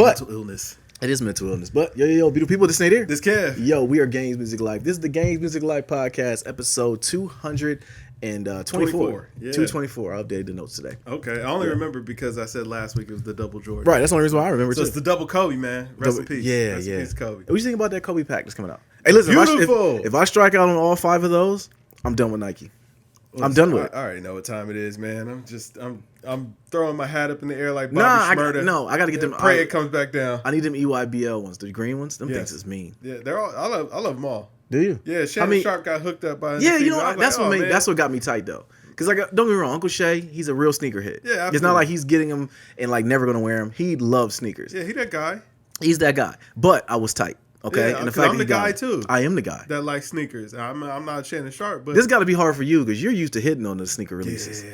mental illness. It is mental illness. But yo, beautiful people, this ain't here. This Kev. Yo, we are Games Music Life. This is the Games Music Life podcast, episode 224. Yeah. 224. I updated the notes today. Okay, I only remember because I said last week it was the double Jordan. Right, that's the only reason why I remember So too. it's the double Kobe, man. Rest in peace. Yeah, Rest in peace, Kobe. What you think about that Kobe pack that's coming out? Hey, listen, if I strike out on all 5 of those, I'm done with Nike. Listen, I'm done with it. I already know what time it is, man. I'm throwing my hat up in the air like Bobby Shmurda. I gotta get them. Pray it comes back down. I need them EYBL ones, the green ones. Them things is mean. Yeah, they're all. I love them all. Do you? Yeah, Shannon Sharp got hooked up by. Yeah, you know that's what got me tight though. Because don't get me wrong, Uncle Shay, he's a real sneakerhead. Yeah, absolutely. It's not like he's getting them and like never gonna wear them. He loves sneakers. Yeah, he that guy. He's that guy. But I was tight. Okay, yeah, and the fact I'm the guy too. I am the guy that likes sneakers. I'm not Shannon Sharp, but this got to be hard for you because you're used to hitting on the sneaker releases. Yeah.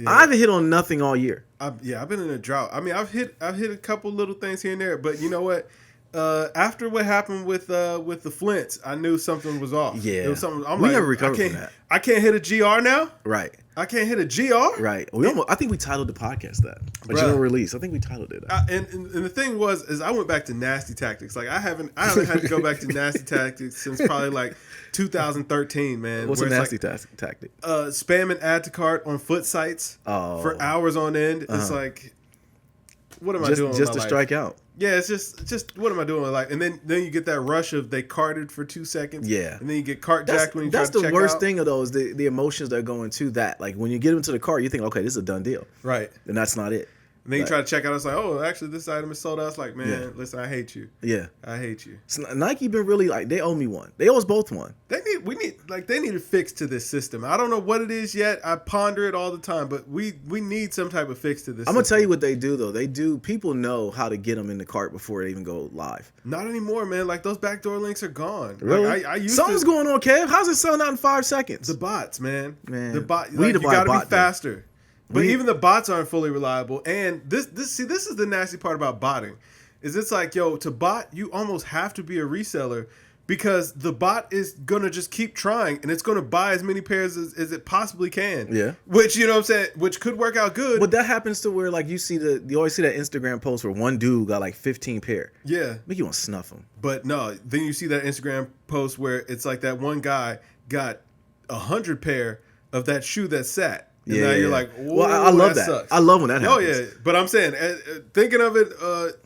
I haven't hit on nothing all year. I've been in a drought. I mean, I've hit a couple little things here and there, but you know what? After what happened with the Flints, I knew something was off. Yeah, it was something. We never recovered from that. I can't hit a GR now. Right. I can't hit a GR. Right. I think we titled the podcast that. A general release. I think we titled it. And the thing is I went back to Nasty Tactics. Like I haven't had to go back to Nasty Tactics since probably like 2013, man. What's a nasty tactic? Spam and add to cart on foot sites for hours on end. It's like, what am I doing? Just to strike out. Yeah, it's just what am I doing with life? And then you get that rush of they carted for 2 seconds. Yeah. And then you get cart jacked when you try to check out. That's the worst thing of those, the emotions that go into that. Like when you get into the cart, you think, okay, this is a done deal. Right. And that's not it. And then you try to check out, it's like, oh, actually this item is sold out. It's like, man, listen, I hate you. Yeah. I hate you. So Nike been really like, they owe me one. They owe us both one. They need a fix to this system. I don't know what it is yet. I ponder it all the time, but we need some type of fix to this I'm going to tell you what they do, though. People know how to get them in the cart before they even go live. Not anymore, man. Like those backdoor links are gone. Really? Like, Something's going on, Kev. How's it selling out in 5 seconds? The bots, man. The bot. We need to buy a bot. You got to be faster. But even the bots aren't fully reliable. And this is the nasty part about botting. Is it's like, yo, to bot, you almost have to be a reseller because the bot is going to just keep trying and it's going to buy as many pairs as it possibly can. Yeah. Which, you know what I'm saying, which could work out good. But that happens to where like you always see that Instagram post where one dude got like 15 pair. Yeah. Make you want to snuff him. But no, then you see that Instagram post where it's like that one guy got 100 pair of that shoe that sat. And now you're like, whoa, well, I love that. Sucks. I love when that happens. Oh yeah, but I'm saying, thinking of it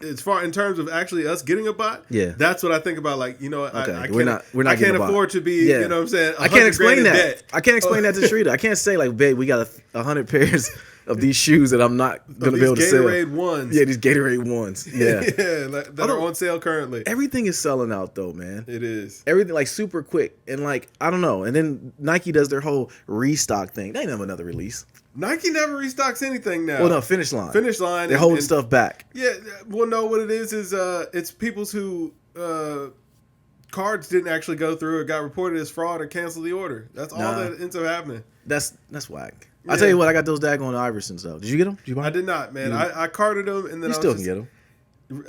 as far in terms of actually us getting a bot. Yeah, that's what I think about. Like, you know, okay. we're not. I can't afford to be. You know what I'm saying? I can't explain that. I can't explain that to Shrita. I can't say like, babe, we got 100 pairs of these shoes that I'm not going to be able to sell. Gatorade ones. Yeah, these Gatorade ones. Yeah, that are on sale currently. Everything is selling out though, man. It is. Everything like super quick and like I don't know. And then Nike does their whole restock thing. They ain't have another release. Nike never restocks anything now. Well, no, Finish Line. They're holding stuff back. Yeah. Well, no, what it is it's people's who cards didn't actually go through or got reported as fraud or canceled the order. That's all that ends up happening. That's whack. Yeah. I tell you what, I got those daggone Iversons though. Did you get them? Did you buy them? I did not, man. I carded them and then you still can get them.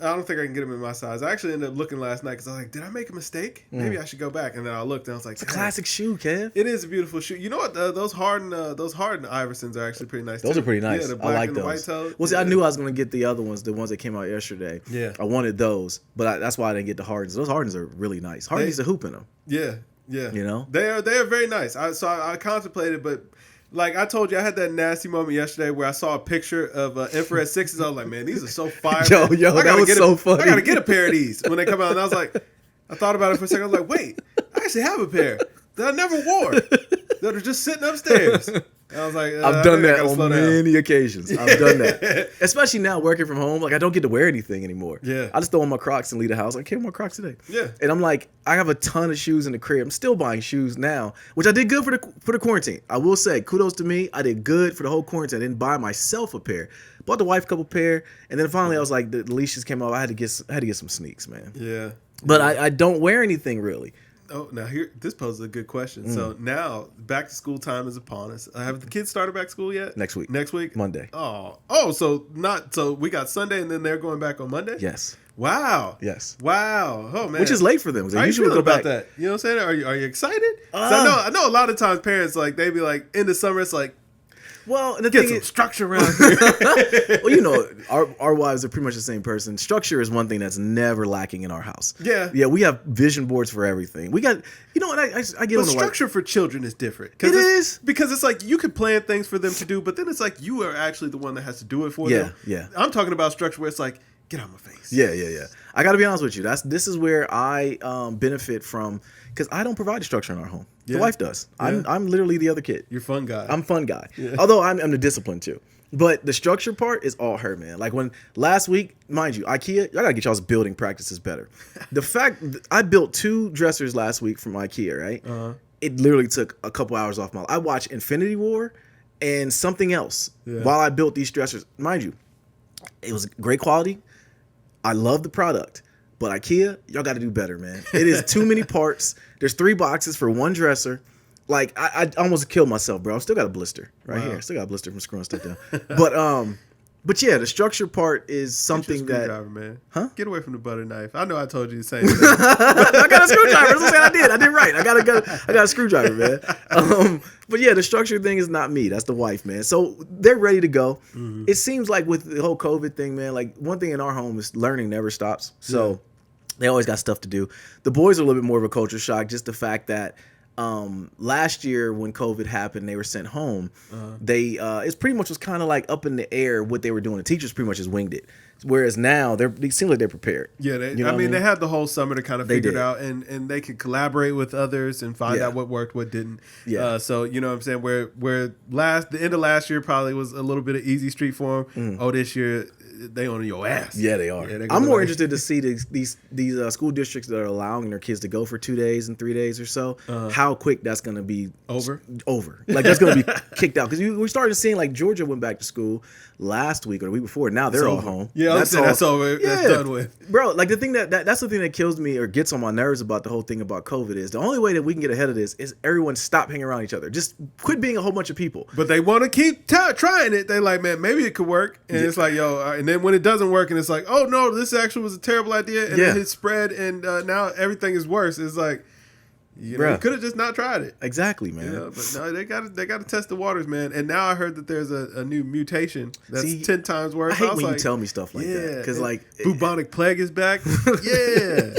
I don't think I can get them in my size. I actually ended up looking last night because I was like, did I make a mistake? Maybe I should go back. And then I looked and I was like, it's a classic shoe, Kev. It is a beautiful shoe. You know what? Those hardened Iversons are actually pretty nice. Those are pretty nice. Yeah, the black I like and those. The white toe. Well, see, I knew I was going to get the other ones, the ones that came out yesterday. Yeah. I wanted those, but that's why I didn't get the Hardens. Those Hardens are really nice. Harden needs a hoop in them. Yeah, yeah. You know? They are very nice. I contemplated, but like I told you, I had that nasty moment yesterday where I saw a picture of infrared 6s. I was like, man, these are so fire. Yo, that was so funny. I got to get a pair of these when they come out. And I was like, I thought about it for a second. I was like, wait, I actually have a pair that I never wore that are just sitting upstairs. And I was like, I've done that on many occasions. I've done that. Especially now working from home. Like I don't get to wear anything anymore. Yeah. I just throw on my Crocs and leave the house. I can't wear my Crocs today. Yeah. And I'm like, I have a ton of shoes in the crib. I'm still buying shoes now, which I did good for the quarantine. I will say, kudos to me. I did good for the whole quarantine. I didn't buy myself a pair. Bought the wife a couple pair, and then finally I was like, the leashes came off. I had to get some sneaks, man. Yeah. But I don't wear anything really. Oh, now this poses a good question. So now back to school time is upon us. Have the kids started back to school yet? Next week. Monday. Oh, so we got Sunday and then they're going back on Monday? Yes. Wow. Yes. Wow. Oh man. Which is late for them. How you feeling about that? You know what I'm saying? Are you excited? I know a lot of times parents like they be like in the summer it's like Well, and the Get thing some is, structure around here. well, you know, our wives are pretty much the same person. Structure is one thing that's never lacking in our house. Yeah. We have vision boards for everything. We got, you know, and I get But on the structure for children is different. It is. Because it's like you could plan things for them to do, but then it's like you are actually the one that has to do it for them. Yeah. I'm talking about structure where it's like, get out of my face. Yeah. I got to be honest with you. This is where I benefit from, because I don't provide the structure in our home. The wife does. I'm literally the other kid. You're fun guy. I'm fun guy. Yeah. Although I'm the discipline too. But the structure part is all her, man. Like when last week, mind you, IKEA, y'all gotta get y'all's building practices better. The fact I built 2 dressers last week from IKEA, right? Uh-huh. It literally took a couple hours off my life. I watched Infinity War and something else while I built these dressers. Mind you, it was great quality. I love the product. But IKEA, y'all got to do better, man. It is too many parts. There's 3 boxes for 1 dresser. Like I almost killed myself, bro. I still got a blister right here. I still got a blister from screwing stuff down. But yeah, the structure part is something that. Man. Huh? Get away from the butter knife. I know I told you the same thing. I got a screwdriver. That's what I'm saying. I did right. I got a screwdriver, man. But yeah, the structure thing is not me. That's the wife, man. So they're ready to go. Mm-hmm. It seems like with the whole COVID thing, man. Like one thing in our home is learning never stops. So. Yeah. They always got stuff to do. The boys are a little bit more of a culture shock. Just the fact that last year when COVID happened, they were sent home. It's pretty much was kind of like up in the air what they were doing. The teachers pretty much just winged it. Whereas now they seem like they're prepared. Yeah, they had the whole summer to kind of figure it out, and they could collaborate with others and find out what worked, what didn't. Yeah. So you know what I'm saying? Where the end of last year probably was a little bit of easy street for them. Oh, this year they on your ass. Yeah, they are. Yeah, I'm more interested to see these school districts that are allowing their kids to go for 2 days and 3 days or so. How quick that's going to be over. Like that's going to be kicked out, because we started seeing like Georgia went back to school last week or the week before. Now they're all home. Yeah, that's over. Yeah. That's done with, bro. Like the thing that's the thing that kills me or gets on my nerves about the whole thing about COVID is the only way that we can get ahead of this is everyone stop hanging around each other. Just quit being a whole bunch of people. But they want to keep trying it. They like, man, maybe it could work, and it's like, yo, and then when it doesn't work, and it's like, oh no, this actually was a terrible idea, and then it spread, and now everything is worse. It's like, you could have just not tried it. Exactly, man. Yeah, but no, they got to test the waters, man. And now I heard that there's a new mutation that's 10 times worse. I hate when you tell me stuff like that, because like bubonic plague is back. Yeah,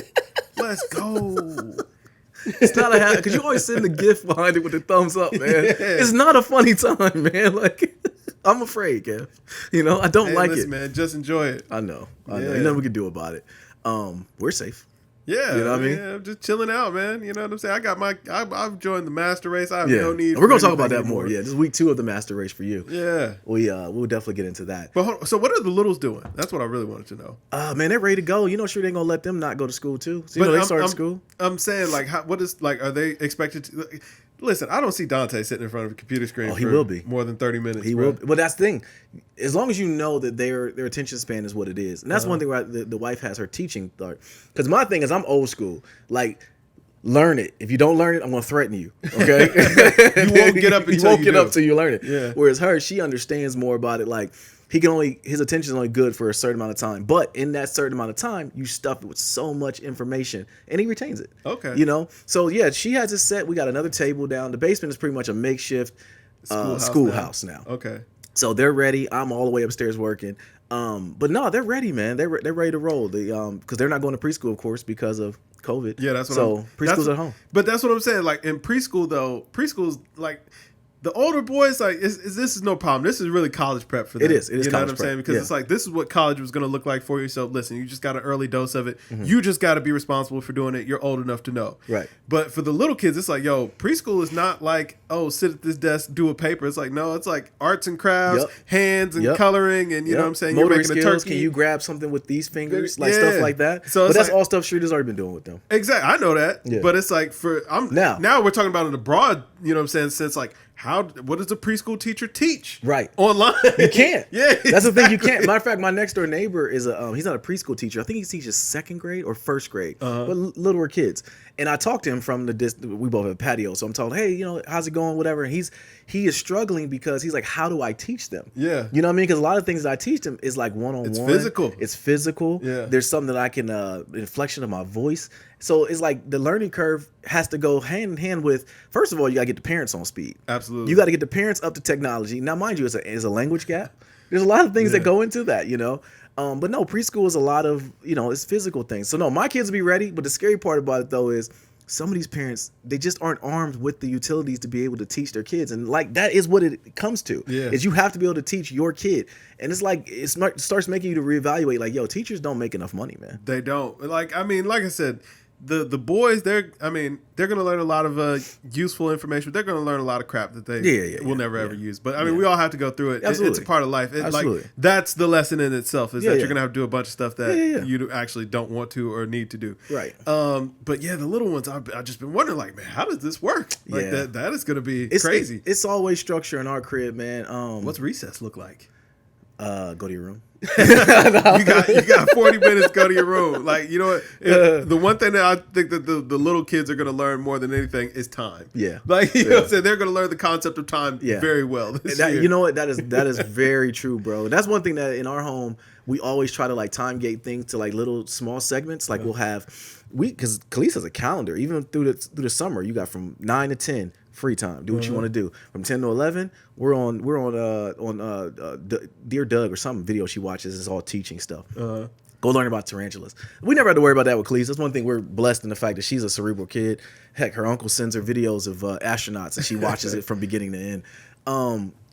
let's go. It's not a habit, because you always send the gift behind it with the thumbs up, man. Yeah. It's not a funny time, man. Like, I'm afraid, Kev. I don't like it, man. Just enjoy it. I know. Ain't nothing we can do about it. We're safe. Yeah, you know what I mean? Yeah, I'm just chilling out, man. You know what I'm saying? I've joined the master race. I have no need. We're gonna talk about that more. Yeah, this is week 2 of the master race for you. Yeah, we'll definitely get into that. But so what are the littles doing? That's what I really wanted to know. Man, they're ready to go. Sure they ain't gonna let them not go to school too. So, they start school. I'm saying, like, are they expected to? Listen, I don't see Dante sitting in front of a computer screen. Oh, he will be more than 30 minutes. He will. But that's the thing. As long as you know that their attention span is what it is, and that's one thing where the wife has her teaching thought. Because my thing is, I'm old school. Like, learn it. If you don't learn it, I'm gonna threaten you. Okay. You won't get up until you learn it. Yeah. Whereas her, she understands more about it. Like, his attention is only good for a certain amount of time. But in that certain amount of time, you stuff it with so much information, and he retains it. Okay. So yeah, she has it set. We got another table down. The basement is pretty much a makeshift schoolhouse now. Okay. So they're ready. I'm all the way upstairs working. But no, they're ready, man. They're ready to roll. Because they're not going to preschool, of course, because of COVID. Yeah, that's what preschool's at home. But that's what I'm saying. Like in preschool's like. The older boys, like, this is no problem. This is really college prep for them. It is. It is you know what I'm saying? Because it's like, this is what college was going to look like for you. So listen, you just got an early dose of it. Mm-hmm. You just got to be responsible for doing it. You're old enough to know. Right. But for the little kids, it's like, yo, preschool is not like, oh, sit at this desk, do a paper. It's like, no, it's like arts and crafts, hands and coloring, and you know what I'm saying? Motor You're making skills. a turkey. Can you grab something with these fingers? Like stuff like that. So but that's all stuff Shreeder's already been doing with them. Exactly. I know that. Yeah. But it's like, now we're talking about in a broad, you know what I'm saying, sense like, what does a preschool teacher teach? Right. Online. You can't. Yeah. That's the thing, you can't. Matter of fact, my next door neighbor is he's not a preschool teacher. I think he teaches 2nd grade or 1st grade, but littler kids. And I talked to him from we both have a patio. So I'm told, hey, how's it going? Whatever. And he is struggling because he's like, how do I teach them? Yeah. You know what I mean? Because a lot of things that I teach them is like one-on-one. It's physical. Yeah. There's something that I can, inflection of my voice. So it's like the learning curve has to go hand in hand with, first of all, you got to get the parents on speed. Absolutely. Absolutely. You got to get the parents up to technology. Now, mind you, it's a language gap. There's a lot of things that go into that, you know. But no, preschool is a lot of, you know, it's physical things. So no, my kids will be ready. But the scary part about it though is some of these parents, they just aren't armed with the utilities to be able to teach their kids. And like, that is what it comes to, is you have to be able to teach your kid. And it's like, it starts making you to reevaluate, like, yo, teachers don't make enough money, man. They don't. Like, I mean, like I said, the boys, they're going to learn a lot of useful information. They're going to learn a lot of crap that they will never ever use. But I mean, we all have to go through it. It's a part of life. Like, that's the lesson in itself, is that you're going to have to do a bunch of stuff that you actually don't want to or need to do. Right. But yeah, the little ones, I've just been wondering, like, man, how does this work? Like, that is going to be crazy. It's always structure in our crib, man. What's recess look like? Go to your room. you got 40 minutes to go to your room. Like, you know what? The one thing that I think that the little kids are going to learn more than anything is time. Yeah. Like, you know what I'm saying? They're going to learn the concept of time very well this year. You know what? That is very true, bro. That's one thing that in our home, we always try to like time gate things to like little small segments. Like we'll have, because Khalees has a calendar, even through the summer, you got from 9 to 10. Free time. Do what you want to do. From 10 to 11, we're on Dear Doug or some video she watches. It's all teaching stuff. Go learn about tarantulas. We never had to worry about that with Khalees. That's one thing we're blessed in the fact that she's a cerebral kid. Heck, her uncle sends her videos of astronauts and she watches it from beginning to end.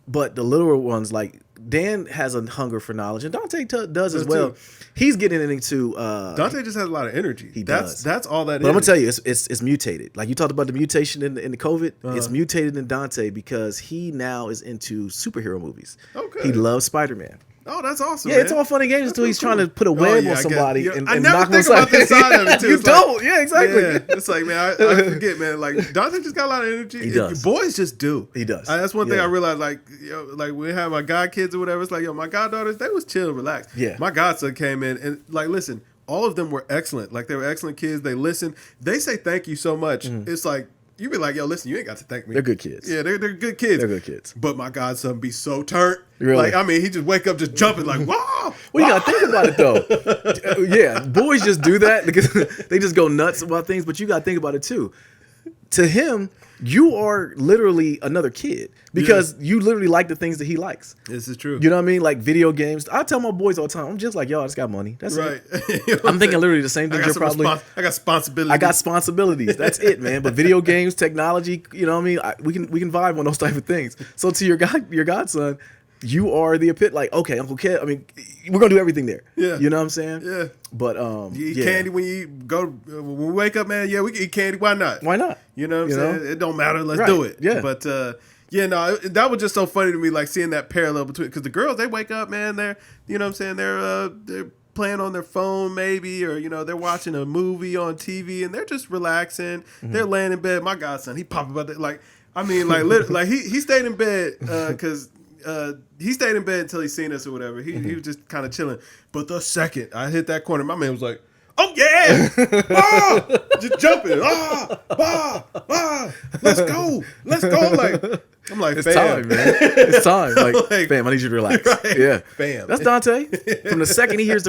But the littler ones, like Dan has a hunger for knowledge, and Dante does as well. He's getting into Dante just has a lot of energy. He does. That's all that is. But I'm gonna tell you, it's mutated. Like you talked about the mutation in the COVID. It's mutated in Dante because he now is into superhero movies. Okay. He loves Spider-Man. Oh, that's awesome. Yeah, man. It's all fun and games until he's trying to put a web on somebody and I knock never think about this side of it too. You don't. Yeah, exactly. Yeah. It's like, man, I forget, man. Like Dante just got a lot of energy. He does. Boys just do. He does. That's one thing I realized. Like, like we have my god kids or whatever. It's like, my goddaughters, they was chill, relaxed. Yeah. My godson came in and like, listen, all of them were excellent. Like they were excellent kids. They listened. They say thank you so much. It's like, you be like, yo, listen, you ain't got to thank me. They're good kids. Yeah, they're good kids. They're good kids. But my godson be so turned. Really? Like, I mean, he just wake up just jumping like, wow. Well, you got to think about it, though. Yeah, boys just do that because they just go nuts about things, but you got to think about it, too. To him, you are literally another kid because you literally like the things that he likes. This is true. You know what I mean? Like video games. I tell my boys all the time, I'm just like, yo, I just got money. That's right. it. You know I'm thinking literally the same thing you're probably. I got responsibilities. I got responsibilities. That's it, man. But video games, technology, you know what I mean? We can vibe on those type of things. So to your godson, you are the like, okay, Uncle Kev, I mean, we're gonna do everything there. Yeah. You know what I'm saying? Yeah. But you eat candy when you go when we wake up, man. Yeah, we can eat candy. Why not? Why not? You know what I'm saying? It don't matter. Let's do it. Yeah. But that was just so funny to me, like seeing that parallel between, because the girls, they wake up, man, they're, you know what I'm saying, they're playing on their phone maybe, or they're watching a movie on TV and they're just relaxing. They're laying in bed. My godson, he popped about that, like, I mean, like like he stayed in bed because he stayed in bed until he seen us or whatever. He was just kind of chilling. But the second I hit that corner, my man was like, oh yeah, just jumping, let's go. Like, I'm like, it's fam. time, man. It's time. Like, fam, I need you to relax. Right. Yeah, fam. That's Dante. From the second he hears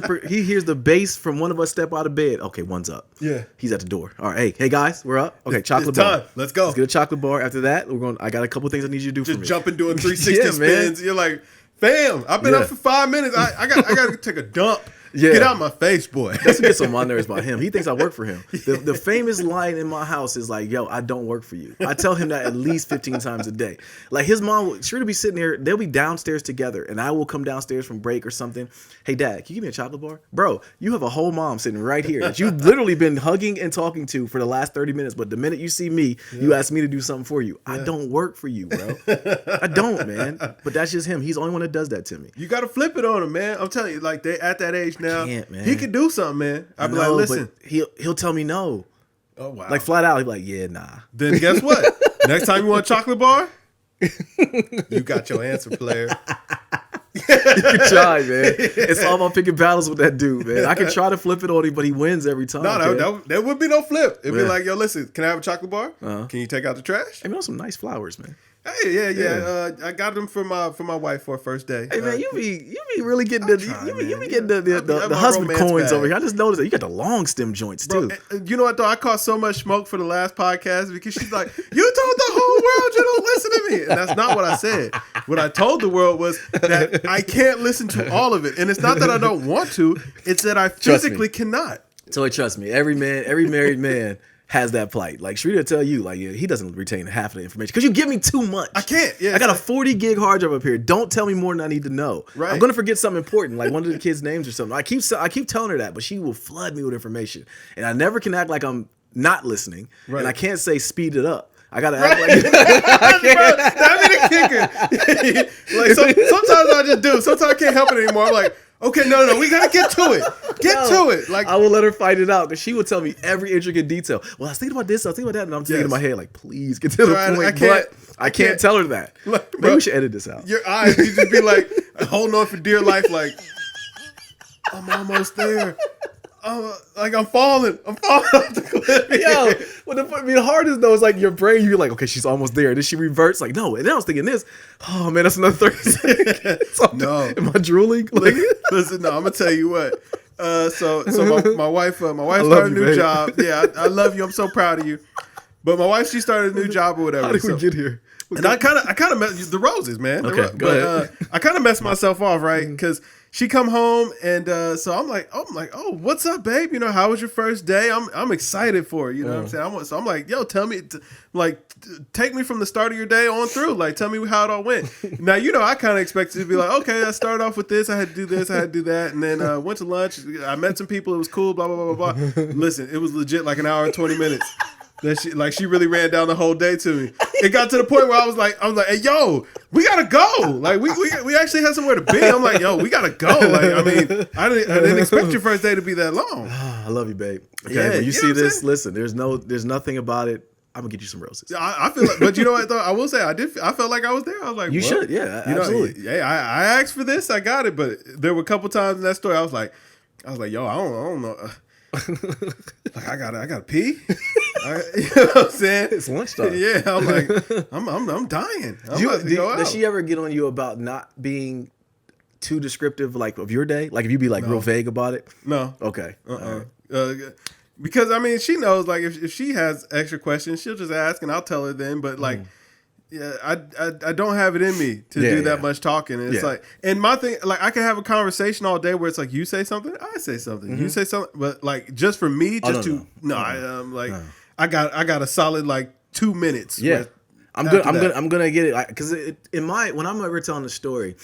the bass from one of us step out of bed. Okay, one's up. Yeah, he's at the door. All right, hey guys, we're up. Okay, chocolate it's bar. Time. Let's go. Let's get a chocolate bar. After that, I got a couple things I need you to do just for me. Just jumping, doing 360 spins. You're like, fam, I've been up for 5 minutes. I got to take a dump. Yeah. Get out my face, boy. That's what gets on my nerves about him. He thinks I work for him. The famous line in my house is like, yo, I don't work for you. I tell him that at least 15 times a day. Like his mom, she'll be sitting there, they'll be downstairs together, and I will come downstairs from break or something. Hey, Dad, can you give me a chocolate bar? Bro, you have a whole mom sitting right here that you've literally been hugging and talking to for the last 30 minutes, but the minute you see me, you ask me to do something for you. I don't work for you, bro. I don't, man. But that's just him. He's the only one that does that to me. You got to flip it on him, man. I'm telling you, like, they at that age now. Can't, man. He can do something, man. I'd be like, listen. He'll tell me no. Oh, wow. Like flat out, he'll be like, yeah, nah. Then guess what? Next time you want a chocolate bar, you got your answer, player. You can try, man. It's all about picking battles with that dude, man. I can try to flip it on him, but he wins every time. No, there would be no flip. It'd be like, yo, listen, can I have a chocolate bar? Can you take out the trash? Hey, man, some nice flowers, man. Hey, yeah. I got them for my wife for her first day. Hey man, you be really getting the husband coins bag over here. I just noticed that you got the long stem joints too. You know what though? I caught so much smoke for the last podcast because she's like, "You told the whole world you don't listen to me. And that's not what I said. What I told the world was that I can't listen to all of it. And it's not that I don't want to. It's that I physically cannot. So trust me, every married man has that plight. Like Shrita will tell you, like he doesn't retain half of the information because you give me too much. I can't. Yeah, I got a 40 gig hard drive up here. Don't tell me more than I need to know. Right. I'm gonna forget something important, like one of the kids' names or something. I keep telling her that, but she will flood me with information, and I never can act like I'm not listening. Right. And I can't say speed it up. I gotta act like that be the kicker. Like sometimes I just do. Sometimes I can't help it anymore. I'm like, okay, no, we gotta get to it. Get to it. Like I will let her fight it out because she will tell me every intricate detail. Well, I was thinking about this, I was thinking about that, and I'm thinking in my head, like, please get to the point. I can't tell her that. Like, maybe we should edit this out. Your eyes, you just be like holding on for dear life, like I'm almost there. Like I'm falling off the cliff. Yo, the hardest though is like your brain. You're like, okay, she's almost there. And then she reverts, like, no. And then I was thinking this. Oh man, that's another 30 seconds. No, am I drooling? Like, listen, no. I'm gonna tell you what. So my wife started a new job. Yeah, I love you. I'm so proud of you. But my wife, she started a new job or whatever. How did we get here? And I kind of messed the roses, man. Okay, go ahead. I kind of messed myself off, right? Because she come home and so I'm like, oh, what's up, babe? You know, how was your first day? I'm excited for it. You know what I'm saying? So I'm like, yo, tell me, take me from the start of your day on through. Like, tell me how it all went. Now, you know, I kind of expected to be like, okay, I started off with this. I had to do this. I had to do that. And then went to lunch. I met some people. It was cool. Blah blah blah blah blah. Listen, it was legit like an hour and 20 minutes. That she really ran down the whole day to me. It got to the point where I was like, hey, yo, we gotta go. Like we actually had somewhere to be. I'm like, yo, we gotta go. Like, I mean, I didn't expect your first day to be that long. I love you, babe. Okay, yeah, when you see this, listen, there's nothing about it. I'm gonna get you some roses. I feel like, but you know what though? I will say I felt like I was there. I was like, you should, yeah, absolutely. Yeah, I asked for this, I got it. But there were a couple times in that story I was like, yo, I don't know. Like I gotta pee. You know what I'm saying? It's lunchtime. Yeah, I'm like, I'm dying. Does she ever get on you about not being too descriptive, like of your day? Like if you be like real vague about it? No. Okay. Because I mean, she knows like if she has extra questions, she'll just ask and I'll tell her then. But like. Yeah, I don't have it in me to do that much talking. And it's like, and my thing, like I can have a conversation all day where it's like you say something, I say something, you say something, but like just for me, I got a solid like 2 minutes. Yeah, I'm gonna get it because when I'm ever telling the story,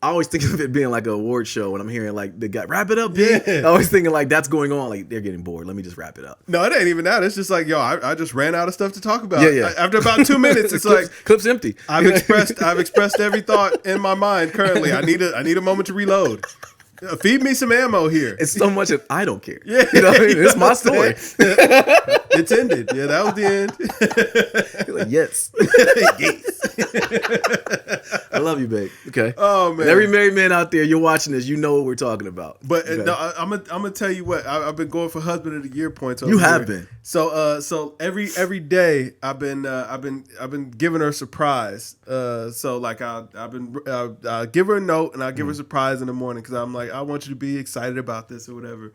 I always think of it being like an award show when I'm hearing like the guy wrap it up. Yeah, I always thinking like that's going on. Like they're getting bored. Let me just wrap it up. No, it ain't even that. It's just like yo, I just ran out of stuff to talk about. Yeah. After about 2 minutes, it's like clip's empty. I've expressed every thought in my mind currently. I need a moment to reload. Feed me some ammo here. It's so much that I don't care. Yeah, you know what I mean? It's my story. It's ended. Yeah, that was the end. You're like, yes. I love you, babe. Okay. Oh man. And every married man out there, you're watching this. You know what we're talking about. But okay. No, I'm gonna tell you what. I've been going for husband of the year points. You have been. So every day I've been giving her a surprise. So like I've been give her a note and I'll give her a surprise in the morning because I'm like I want you to be excited about this or whatever.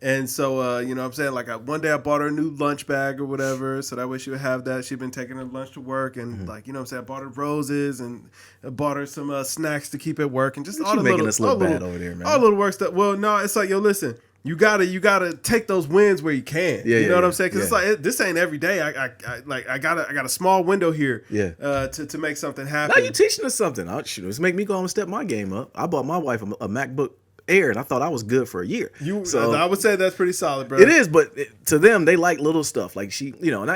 And so, you know what I'm saying? Like, one day I bought her a new lunch bag or whatever, so that way she would have that. She'd been taking her lunch to work, and, like, you know what I'm saying? I bought her roses, and I bought her some snacks to keep at work, and just all the making little... us look bad over there, man. All the little work stuff. Well, no, it's like, yo, listen, you gotta take those wins where you can. Yeah, you know what I'm saying? Because it's like, this ain't every day. I got a small window here to make something happen. Now you teaching us something. Let's make me go and step my game up. I bought my wife a MacBook Air, and I thought I was good for a year. So I would say that's pretty solid, bro. It is, but to them, they like little stuff. Like she, you know, and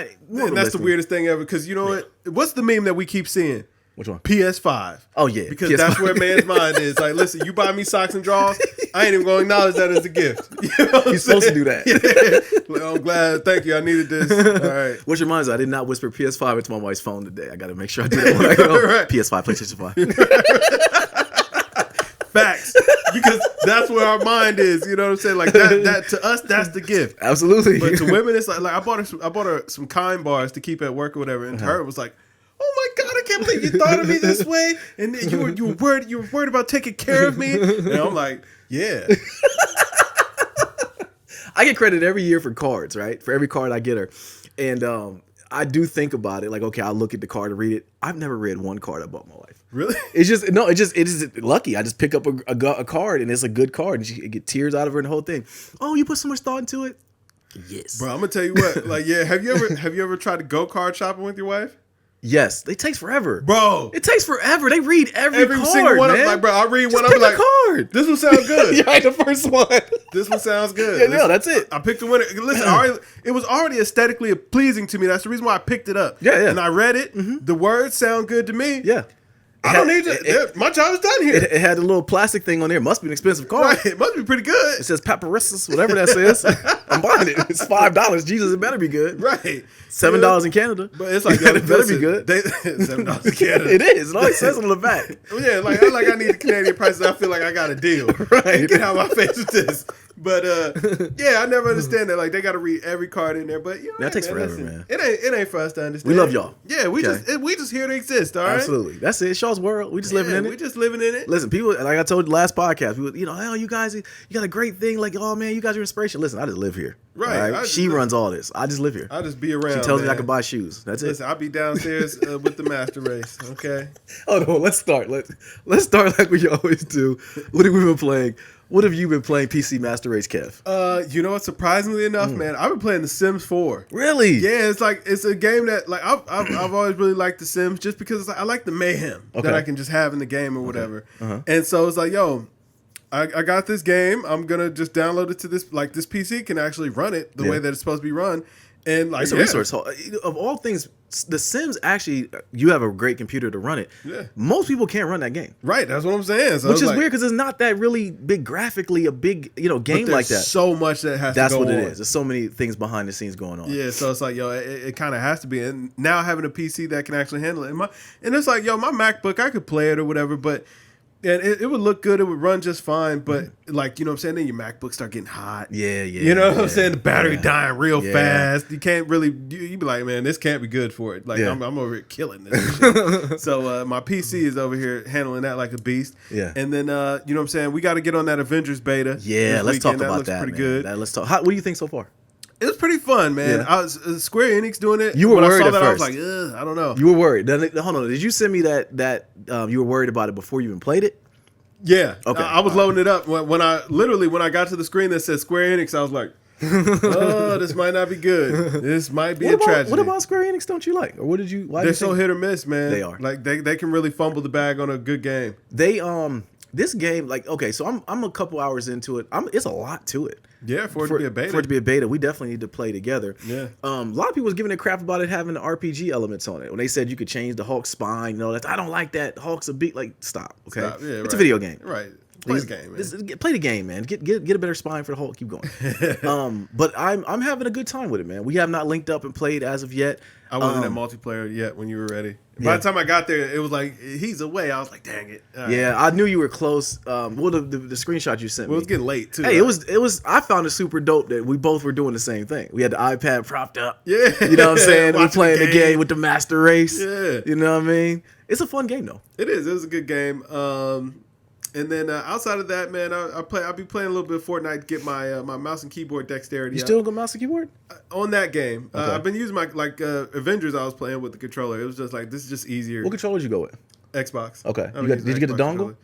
that's the weirdest thing ever. Because you know what? What's the meme that we keep seeing? Which one? PS5. Oh yeah, because PS5. That's where man's mind is. Like, listen, you buy me socks and drawers, I ain't even going to acknowledge that as a gift. You know You're supposed to do that. Yeah. Well, I'm glad. Thank you. I needed this. All right. Which reminds me, I did not whisper PS5 into my wife's phone today. I got to make sure I do that when I get home. Right. PS5, PlayStation 5. Facts, because that's where our mind is. You know what I'm saying? Like that to us, that's the gift. Absolutely. But to women, it's like I bought her some Kind bars to keep at work or whatever, and to her it was like, oh my God, I can't believe you thought of me this way, and you were worried about taking care of me, and I'm like, yeah. I get credit every year for cards, right? For every card I get her, and I do think about it. Like, okay, I'll look at the card and read it. I've never read one card I bought my wife. Really? It's just it is lucky. I just pick up a card and it's a good card and she get tears out of her and the whole thing. Oh, you put so much thought into it. Yes, bro. I'm gonna tell you what. Like, yeah. Have you ever tried to go card shopping with your wife? Yes, it takes forever, bro. It takes forever. They read every card, single one. Man. Like, bro, I read just one. Pick I'm like, card. This one sounds good. Yeah, the first one. This one sounds good. Yeah, that's it. I picked the winner. Listen, it was already aesthetically pleasing to me. That's the reason why I picked it up. Yeah. And I read it. The words sound good to me. Yeah. I don't need to. My job is done here. It had a little plastic thing on there. Must be an expensive card. Right. It must be pretty good. It says paparazzi, whatever that says. I'm buying it. It's $5. Jesus, it better be good. Right. $7 in Canada. But it's like, it better be good. $7 in Canada. It is. It always says on the back. Yeah, like I need the Canadian prices. I feel like I got a deal. Right. Get out of my face with this. But yeah, I never understand that. Like, they got to read every card in there. But you know, that takes forever, man. It ain't for us to understand. We love y'all. Yeah, we just here to exist. All right. Absolutely. That's it. Shaw's world. We just living in it. We just living in it. Listen, people, like I told you last podcast, people, oh, you guys, you got a great thing. Like, oh man, you guys are inspiration. Listen, I just live here. Right. She runs all this. I just live here. I just be around. She tells me I can buy shoes. That's Listen, I'll be downstairs with the master race. Okay. Hold on. Let's start. Let's start like we always do. What have we been playing? What have you been playing PC Master Race, Kev? You know what? Surprisingly enough, man, I've been playing The Sims 4. Really? Yeah, it's a game that like I've always really liked The Sims just because I like the mayhem that I can just have in the game or whatever. And so it's like, yo, I got this game. I'm gonna just download it to this PC can actually run it the way that it's supposed to be run. And like, it's a resource. Of all things, The Sims actually, you have a great computer to run it. Yeah. Most people can't run that game. Right. That's what I'm saying. So which is weird because it's not that really big graphically a big game like that. So much that has. That's to go what it on. is. There's so many things behind the scenes going on. Yeah. So it's like, yo, it kind of has to be. And now having a PC that can actually handle it, and it's like, yo, my MacBook, I could play it or whatever, but. And it would look good. It would run just fine. But, like, you know what I'm saying? Then your MacBook start getting hot. Yeah. You know what I'm saying? The battery dying real fast. You can't really... You be like, man, this can't be good for it. Like, I'm over here killing this shit. So, my PC is over here handling that like a beast. Yeah. And then, you know what I'm saying? We got to get on that Avengers beta. Yeah, let's talk about that, pretty man. good. Let's talk. What do you think so far? It was pretty fun, man. Yeah. I was Square Enix doing it. You were worried at first. I was like, ugh, I don't know. You were worried. Hold on. Did you send me that you were worried about it before you even played it? Yeah. Okay. I was loading it up when I got to the screen that said Square Enix, I was like, oh, this might not be good. This might be a tragedy. What about Square Enix don't you like? Or what did you why They're so hit or miss, man. They are. Like they can really fumble the bag on a good game. They this game, like, okay, so I'm a couple hours into it. It's a lot to it. Yeah, for it to be a beta. For it to be a beta, we definitely need to play together. Yeah. A lot of people was giving it crap about it having the RPG elements on it. When they said you could change the Hulk's spine, I don't like that. Hulk's a beat. Like, stop. Okay. Stop. Yeah, it's a video game. Right. Play the game, man. Play the game, man. Get a better spine for the Hulk. Keep going. But I'm having a good time with it, man. We have not linked up and played as of yet. I wasn't at multiplayer yet when you were ready. By the time I got there, it was like he's away. I was like, dang it. All right. Yeah, I knew you were close. Well, the screenshot you sent me. Well, it was getting late too. Hey, right? it was. I found it super dope that we both were doing the same thing. We had the iPad propped up. Yeah, you know what I'm saying. We're playing the game with the master race. Yeah, you know what I mean. It's a fun game though. It is. It was a good game. And then outside of that, man, I'll be playing a little bit of Fortnite to get my my mouse and keyboard dexterity. You still got mouse and keyboard on that game? Okay. I've been using my Avengers. I was playing with the controller. It was just like this is just easier. What controller did you go with? Xbox. Okay. Did you get the dongle? Controller.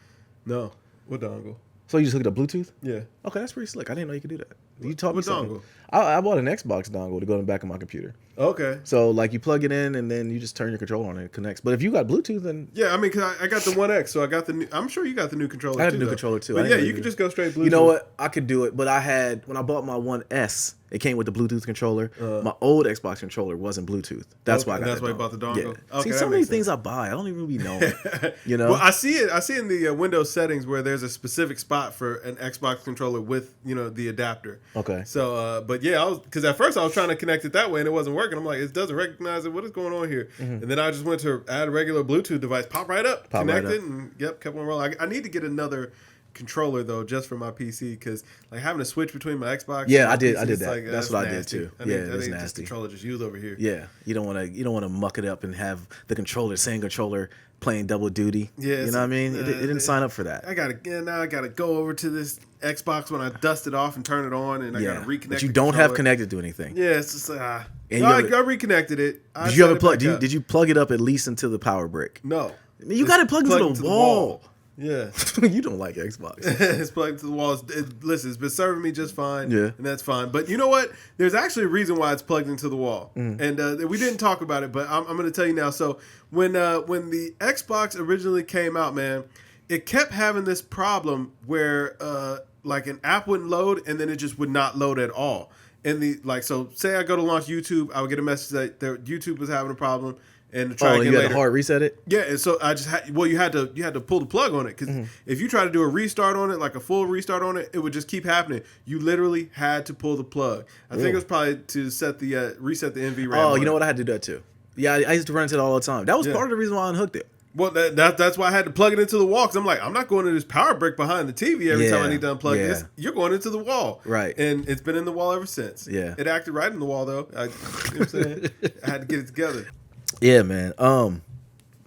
No. What dongle? So you just hooked up Bluetooth? Yeah. Okay, that's pretty slick. I didn't know you could do that. You taught me what something. Dongle? I bought an Xbox dongle to go in the back of my computer. Okay. So like you plug it in and then you just turn your controller on and it connects. But if you got Bluetooth, then yeah, I mean, cause I got the One X, so I got the new. I'm sure you got the new controller. I had the new controller too. But yeah, you could just go straight Bluetooth. You know what? I could do it, but when I bought my One S, it came with the Bluetooth controller. My old Xbox controller wasn't Bluetooth. That's why I got. That's why you bought the dongle. Yeah. Okay, see, so many things I buy, I don't even really know. You know. Well, I see it in the Windows settings where there's a specific spot for an Xbox controller with the adapter. Okay. So, but yeah, because at first I was trying to connect it that way and it wasn't working. I'm like, it doesn't recognize it. What is going on here? And then I just went to add a regular Bluetooth device, pop right up, connect it, and kept on rolling. I need to get another controller though, just for my PC, because like having to switch between my Xbox. Yeah, and my I did. PC, I did it's that. like, that's what nasty. I did too. I need it's this nasty. controller just used over here. Yeah, you don't want to muck it up and have the controller, same controller, playing double duty. Yeah, you know what I mean. It didn't sign up for that. Now I gotta go over to this Xbox when I dust it off and turn it on, and I gotta reconnect. But you the don't have controller. connected to anything. Yeah, it's just And I reconnected it. Did you ever plug? Did you plug it up at least into the power brick? No, you got it plugged into the wall. Yeah. You don't like Xbox. It's plugged to the wall. Listen, it's been serving me just fine. Yeah. And that's fine. But you know what? There's actually a reason why it's plugged into the wall. And we didn't talk about it, but I'm going to tell you now. So when the Xbox originally came out, man, it kept having this problem where like an app wouldn't load and then it just would not load at all. And so say I go to launch YouTube, I would get a message that YouTube was having a problem. And to try again you later. had to hard reset it? Yeah, and so I just you had to pull the plug on it, because if you try to do a restart on it, like a full restart on it, it would just keep happening. You literally had to pull the plug. I think it was probably to set the reset the NV RAM. Oh, you know what? I had to do that too. Yeah, I used to run into it all the time. That was part of the reason why I unhooked it. Well, that's why I had to plug it into the wall, because I'm like, I'm not going to this power brick behind the TV every time I need to unplug this. You're going into the wall. Right. And it's been in the wall ever since. Yeah. It acted right in the wall, though. You know what I'm saying? I had to get it together. Yeah, man.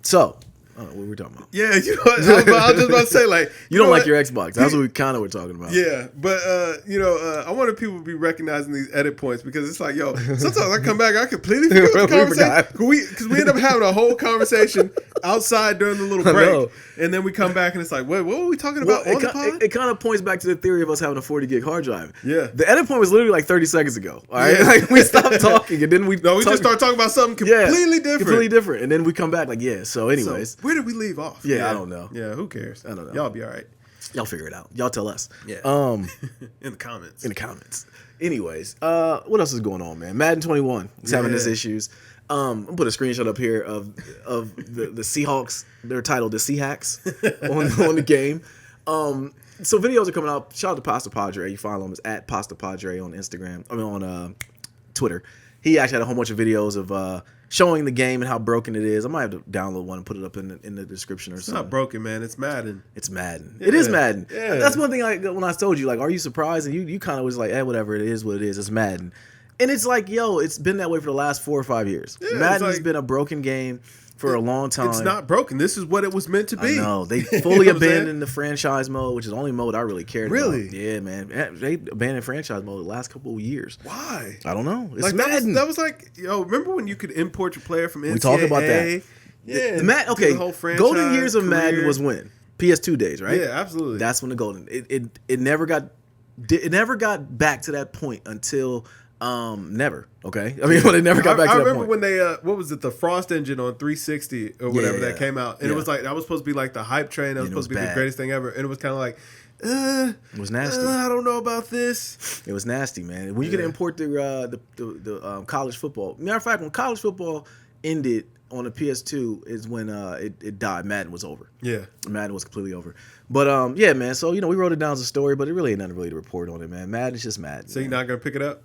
So, what were we talking about? Yeah, you know what? I was just about to say, like, you don't like your Xbox. That's what we kind of were talking about. Yeah, but I wanted people to be recognizing these edit points, because it's like, yo, sometimes I come back, I completely forget the conversation, because we end up having a whole conversation outside during the little break, and then we come back and it's like, wait, what were we talking about on the pod? It kind of points back to the theory of us having a 40 gig hard drive. Yeah, the edit point was literally like 30 seconds ago. All right, like we stopped talking and then we just start talking about something completely different, and then we come back like So, anyways, where did we leave off? Yeah, I don't know. Yeah, who cares? I don't know. Y'all be all right. Y'all figure it out. Y'all tell us. Yeah. In the comments. Anyways, what else is going on, man? Madden 21 is having these issues. I'm gonna put a screenshot up here of the Seahawks. They're titled the Seahawks on the game. So videos are coming out. Shout out to Pasta Padre. You follow him, it's at Pasta Padre on Instagram. On Twitter. He actually had a whole bunch of videos of showing the game and how broken it is. I might have to download one and put it up in the description or something. It's not broken, man. It's Madden. It's Madden. Yeah. It is Madden. Yeah. That's one thing. When I told you, like, are you surprised? And you kind of was like, whatever. It is what it is. It's Madden. And it's like, it's been that way for the last 4 or 5 years. Yeah, Madden has been a broken game for a long time. It's not broken. This is what it was meant to be. I know. They fully abandoned the franchise mode, which is the only mode I really cared about. Really? Yeah, man. They abandoned franchise mode the last couple of years. Why? I don't know. It's like Madden. That was like, remember when you could import your player from NCAA? We talked about that. Yeah. Okay. The whole franchise golden years of Madden career. was when? PS2 days, right? Yeah, absolutely. That's when the golden. It never got back to that point until never. Okay, I mean, but it never got back to that point. I remember when they what was it, the Frost engine on 360 or whatever that came out, and it was like that was supposed to be like the hype train. That was supposed to be the greatest thing ever, and it was kind of like, it was nasty. I don't know about this. It was nasty, man. When you can import the college football. Matter of fact, when college football ended on the PS2 is when it died. Madden was over. Yeah, Madden was completely over. But yeah, man. So we wrote it down as a story, but it really ain't nothing really to report on it, man. Madden is just Madden. So you're not gonna pick it up?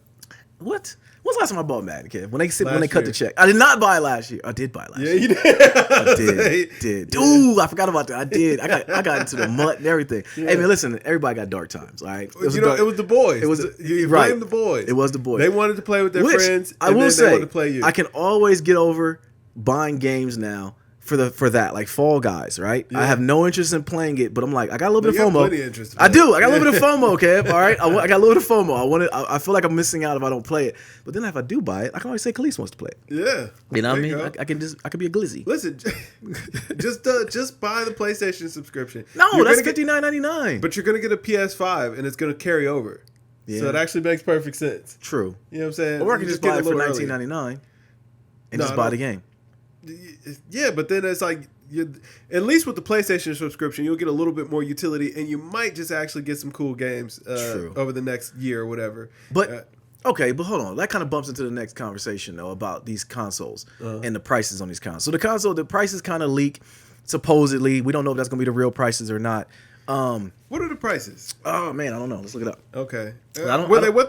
What? When's the last time I bought Madden, kid? When they Last cut the check. I did not buy it last year. I did buy it last year. Yeah, you did. I did. Ooh, I forgot about that. I did. I got into the mud and everything. Yeah. Hey man, listen, everybody got dark times, all right? It was the boys. It was you right. blame the boys. It was the boys. They wanted to play with their friends. I will they say, wanted to play you. I can always get over buying games now for that, like Fall Guys, right? Yeah. I have no interest in playing it, but I'm like, I got a little bit of FOMO. Plenty of interest. I do. I got a little bit of FOMO, Kev. All right, I got a little bit of FOMO. I feel like I'm missing out if I don't play it. But then if I do buy it, I can always say Khalees wants to play it. Yeah, you know what I mean? I can be a glizzy. Listen, just buy the PlayStation subscription. No, that's $59.99. But you're gonna get a PS5 and it's gonna carry over. Yeah. So it actually makes perfect sense. True. You know what I'm saying? Or I can just buy it for $19.99 and just buy the game. Yeah, but then it's like, at least with the PlayStation subscription, you'll get a little bit more utility, and you might just actually get some cool games over the next year or whatever. But okay, but hold on. That kind of bumps into the next conversation though about these consoles and the prices on these consoles. So the prices kind of leak. Supposedly, we don't know if that's gonna be the real prices or not. What are the prices? Oh man, I don't know. Let's look it up. Okay. Were they what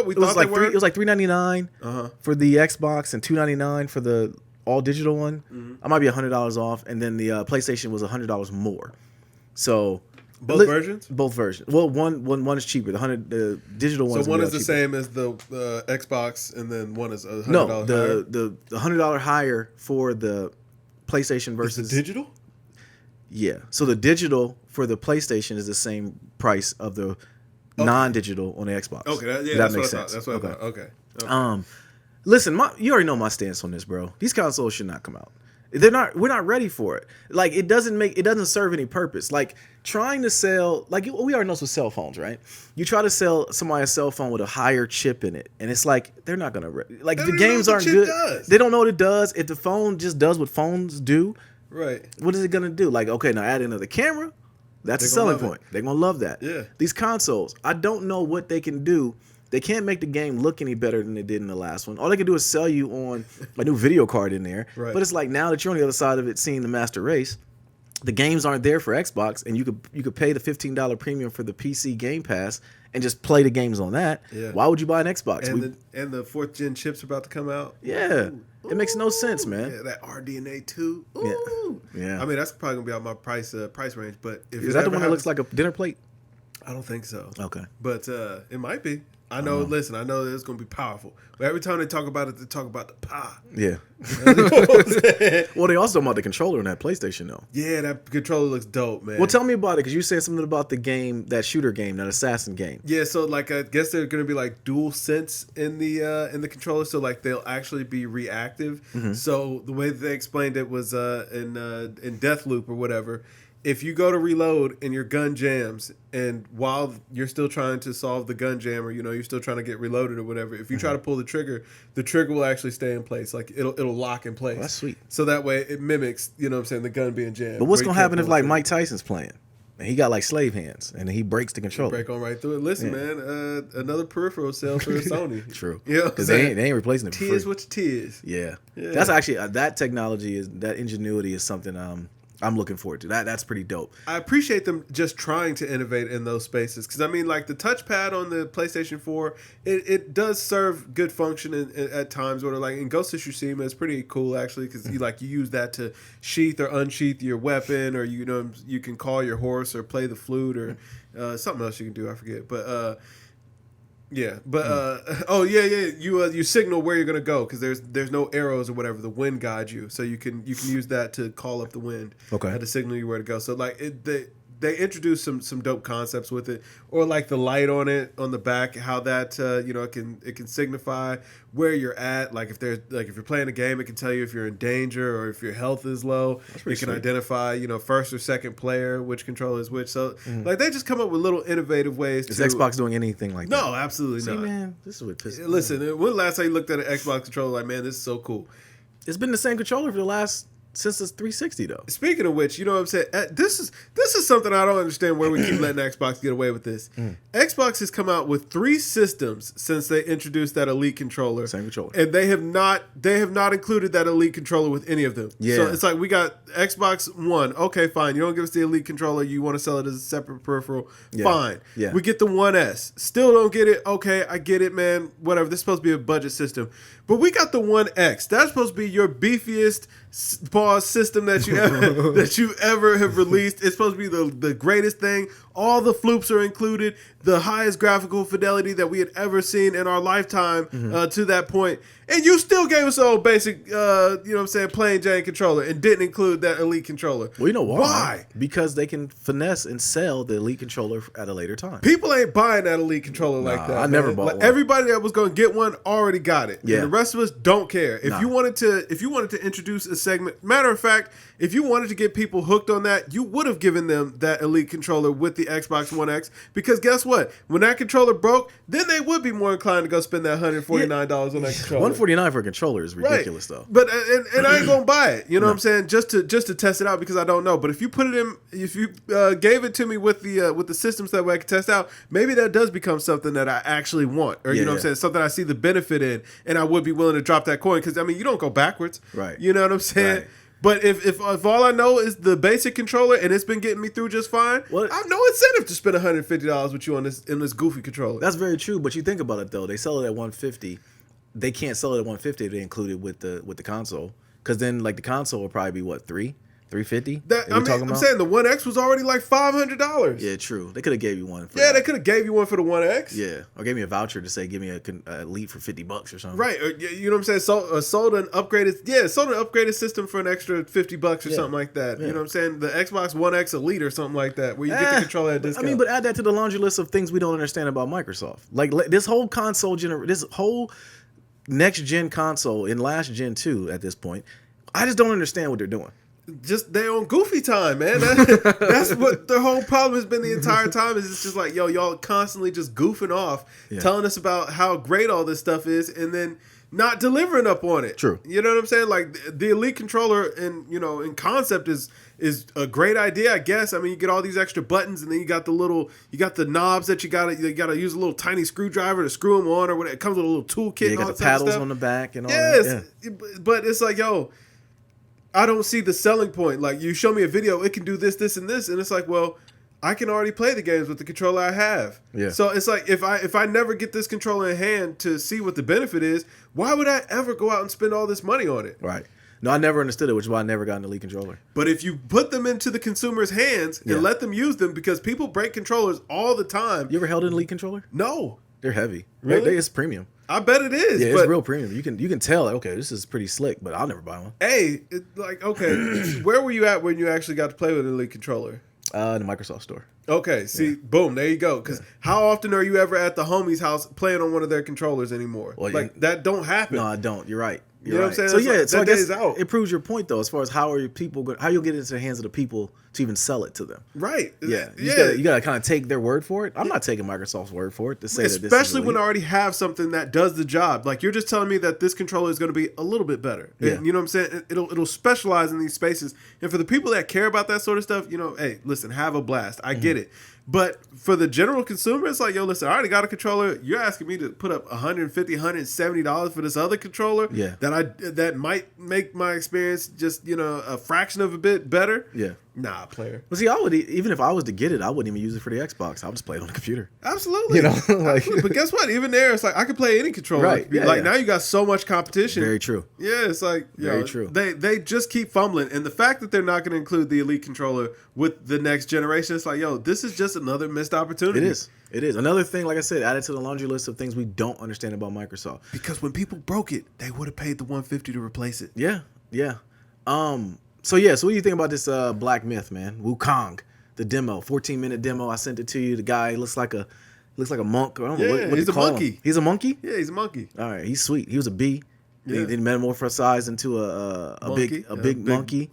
we thought they were? It was like $399 for the Xbox and $299 for the all digital one. I might be $100 off, and then the PlayStation was $100 more. So Both versions? Both versions. Well, one is cheaper. The digital one. So one is the same as the Xbox, and then one is $100 no, higher? the $100 higher for the PlayStation versus Is the digital? Yeah. So the digital for the PlayStation is the same price of the non-digital on the Xbox. Okay, that that's makes what I thought. sense. That's what I thought. Okay. Listen, you already know my stance on this, bro. These consoles should not come out. We're not ready for it. Like it doesn't serve any purpose. Like trying to sell, like we already know with cell phones, right? You try to sell somebody a cell phone with a higher chip in it, and it's like they're not gonna like the games aren't good. They don't know what it does. If the phone just does what phones do, right? What is it gonna do? Like okay, now add another camera. That's a selling point. They're gonna love that. Yeah. These consoles, I don't know what they can do. They can't make the game look any better than they did in the last one. All they can do is sell you on a new video card in there. Right. But it's like now that you're on the other side of it, seeing the master race, the games aren't there for Xbox, and you could pay the $15 premium for the PC Game Pass and just play the games on that. Yeah. Why would you buy an Xbox? And the 4th gen chips are about to come out. Yeah. It makes no sense, man. Yeah, that RDNA 2. Ooh. Yeah. I mean, that's probably gonna be out my price range. But if is that the one that looks like a dinner plate? I don't think so. Okay. But it might be. I know. Listen, I know it's gonna be powerful. But every time they talk about it, they talk about the power. Yeah. You know what I'm saying? Well, they also talking about the controller on that PlayStation, though. Yeah, that controller looks dope, man. Well, tell me about it, because you said something about the game, that shooter game, that assassin game. Yeah, so like I guess they're gonna be like dual sense in the controller, so like they'll actually be reactive. Mm-hmm. So the way that they explained it was in Deathloop or whatever. If you go to reload and your gun jams, and while you're still trying to solve the gun jam, or you're still trying to get reloaded or whatever, if you try to pull the trigger will actually stay in place. Like it'll lock in place. Oh, that's sweet. So that way it mimics, what I'm saying, the gun being jammed. But what's gonna happen if like Mike Tyson's playing and he got like slave hands and he breaks the controller? Break on right through it. Listen, man, another peripheral sale for Sony. True. Yeah, because they ain't replacing it for tears free. with tears. Yeah. That's actually that technology that ingenuity is something I'm looking forward to. That's pretty dope. I appreciate them just trying to innovate in those spaces, because I mean, like the touchpad on the PlayStation 4, it does serve good function at times. Or like in Ghost of Tsushima, it's pretty cool actually, because you use that to sheath or unsheath your weapon, or you can call your horse or play the flute or something else you can do. I forget, but. Yeah, but you signal where you're gonna go, because there's no arrows or whatever. The wind guides you, so you can use that to call up the wind. Okay. To signal you where to go. So like they introduced some dope concepts with it, or like the light on it on the back, how that it can signify where you're at. Like if you're playing a game, it can tell you if you're in danger or if your health is low. It can sweet. identify first or second player, which controller is which. So like they just come up with little innovative ways. Is Xbox doing anything like that? No, absolutely not. Man, this is what pisses me. Listen, when the last time you looked at an Xbox controller, like, man, this is so cool. It's been the same controller since the 360 though. Speaking of which, you know what I'm saying? This is something I don't understand, where we keep letting Xbox get away with this. Xbox has come out with 3 systems since they introduced that Elite controller. Same controller. And they have not included that Elite controller with any of them. Yeah. So it's like we got Xbox One. Okay, fine. You don't give us the Elite controller. You want to sell it as a separate peripheral. Yeah. Fine. Yeah. We get the One S. Still don't get it. Okay, I get it, man. Whatever. This is supposed to be a budget system. But we got the One X. That's supposed to be your beefiest system that you ever have released. It's supposed to be the greatest thing. All the floops are included. The highest graphical fidelity that we had ever seen in our lifetime to that point. And you still gave us an old basic, plain Jane controller, and didn't include that Elite controller. Well, you know why? Why? Because they can finesse and sell the Elite controller at a later time. People ain't buying that Elite controller like that. I never man. bought Like, one. everybody that was going to get one already got it. Yeah. And the rest of us don't care. If you wanted to introduce a segment, matter of fact, if you wanted to get people hooked on that, you would have given them that Elite controller with the Xbox One X, because guess what? When that controller broke, then they would be more inclined to go spend that $149 on that controller. $149 for a controller is ridiculous, though. But and I ain't gonna buy it. You know what I'm saying? Just to test it out, because I don't know. But if you put it in, if you gave it to me with the systems that way I could test out, maybe that does become something that I actually want, or you know what I'm saying, something I see the benefit in, and I would be willing to drop that coin, because I mean, you don't go backwards, right? You know what I'm saying? Right. But if all I know is the basic controller and it's been getting me through just fine, I have no incentive to spend $150 with you on this goofy controller. That's very true. But you think about it though, they sell it at $150. They can't sell it at $150 if they include it with the console, because then like the console will probably be what, $300 $350. I'm saying the One X was already like $500. Yeah, true. They could have gave you one. They could have gave you one for the One X. Yeah, or gave me a voucher to say give me a Elite for $50 or something. Right, you know what I'm saying? Sold an upgraded system for an extra $50 or something like that. Yeah. You know what I'm saying? The Xbox One X Elite or something like that, where you get the controller at discount. I mean, but add that to the laundry list of things we don't understand about Microsoft. Like this whole this whole next gen console in last gen 2 at this point, I just don't understand what they're doing. Just they on goofy time, man. That's what the whole problem has been the entire time. Is it's just like, yo, y'all constantly just goofing off, telling us about how great all this stuff is, and then not delivering up on it. True. You know what I'm saying? Like the Elite controller, in concept is a great idea, I guess. I mean, you get all these extra buttons, and then you got the knobs that you gotta use a little tiny screwdriver to screw them on, or whatever. It comes with a little toolkit. Yeah, you got the paddles on the back and all that. Yes, but it's like, yo, I don't see the selling point. Like, you show me a video, it can do this, this, and this, and it's like, well, I can already play the games with the controller I have. Yeah. So it's like, if I never get this controller in hand to see what the benefit is, why would I ever go out and spend all this money on it? Right. No, I never understood it, which is why I never got an Elite controller. But if you put them into the consumer's hands and let them use them, because people break controllers all the time. You ever held an Elite controller? No. They're heavy. Really? It's premium. I bet it is. Yeah, it's real premium. You can tell, like, okay, this is pretty slick, but I'll never buy one. Hey, where were you at when you actually got to play with an Elite controller? In the Microsoft store. Okay, see, boom, there you go. Because how often are you ever at the homie's house playing on one of their controllers anymore? Well, that don't happen. No, I don't. You're right. You know what I'm saying? So yeah, so I guess is out. it proves your point though, as far as how you'll get into the hands of the people to even sell it to them. Right. Yeah. You gotta kind of take their word for it. I'm not taking Microsoft's word for it to say that this is especially when I already have something that does the job. Like, you're just telling me that this controller is going to be a little bit better. Yeah. And, you know what I'm saying? It'll specialize in these spaces. And for the people that care about that sort of stuff, hey, listen, have a blast. I get it. But for the general consumer, it's like, yo, listen, I already got a controller. You're asking me to put up $150, $170 for this other controller that might make my experience just, a fraction of a bit better. Yeah. Nah, player. Well, see, I would even if I was to get it, I wouldn't even use it for the Xbox. I'll just play it on the computer. Absolutely. Absolutely. But guess what? Even there, it's like I could play any controller. Right. Yeah, now you got so much competition. Very true. Yeah, it's like very true. They just keep fumbling, and the fact that they're not going to include the Elite controller with the next generation, it's like, yo, this is just another missed opportunity. It is another thing. Like I said, added to the laundry list of things we don't understand about Microsoft. Because when people broke it, they would have paid the $150 to replace it. Yeah. So what do you think about this Black Myth, man? Wukong, the demo, 14-minute demo. I sent it to you. The guy looks like a monk. I don't know what he's a monkey. He's a monkey? Yeah, he's a monkey. All right, he's sweet. He was a bee. Yeah. He metamorphosized into a big monkey.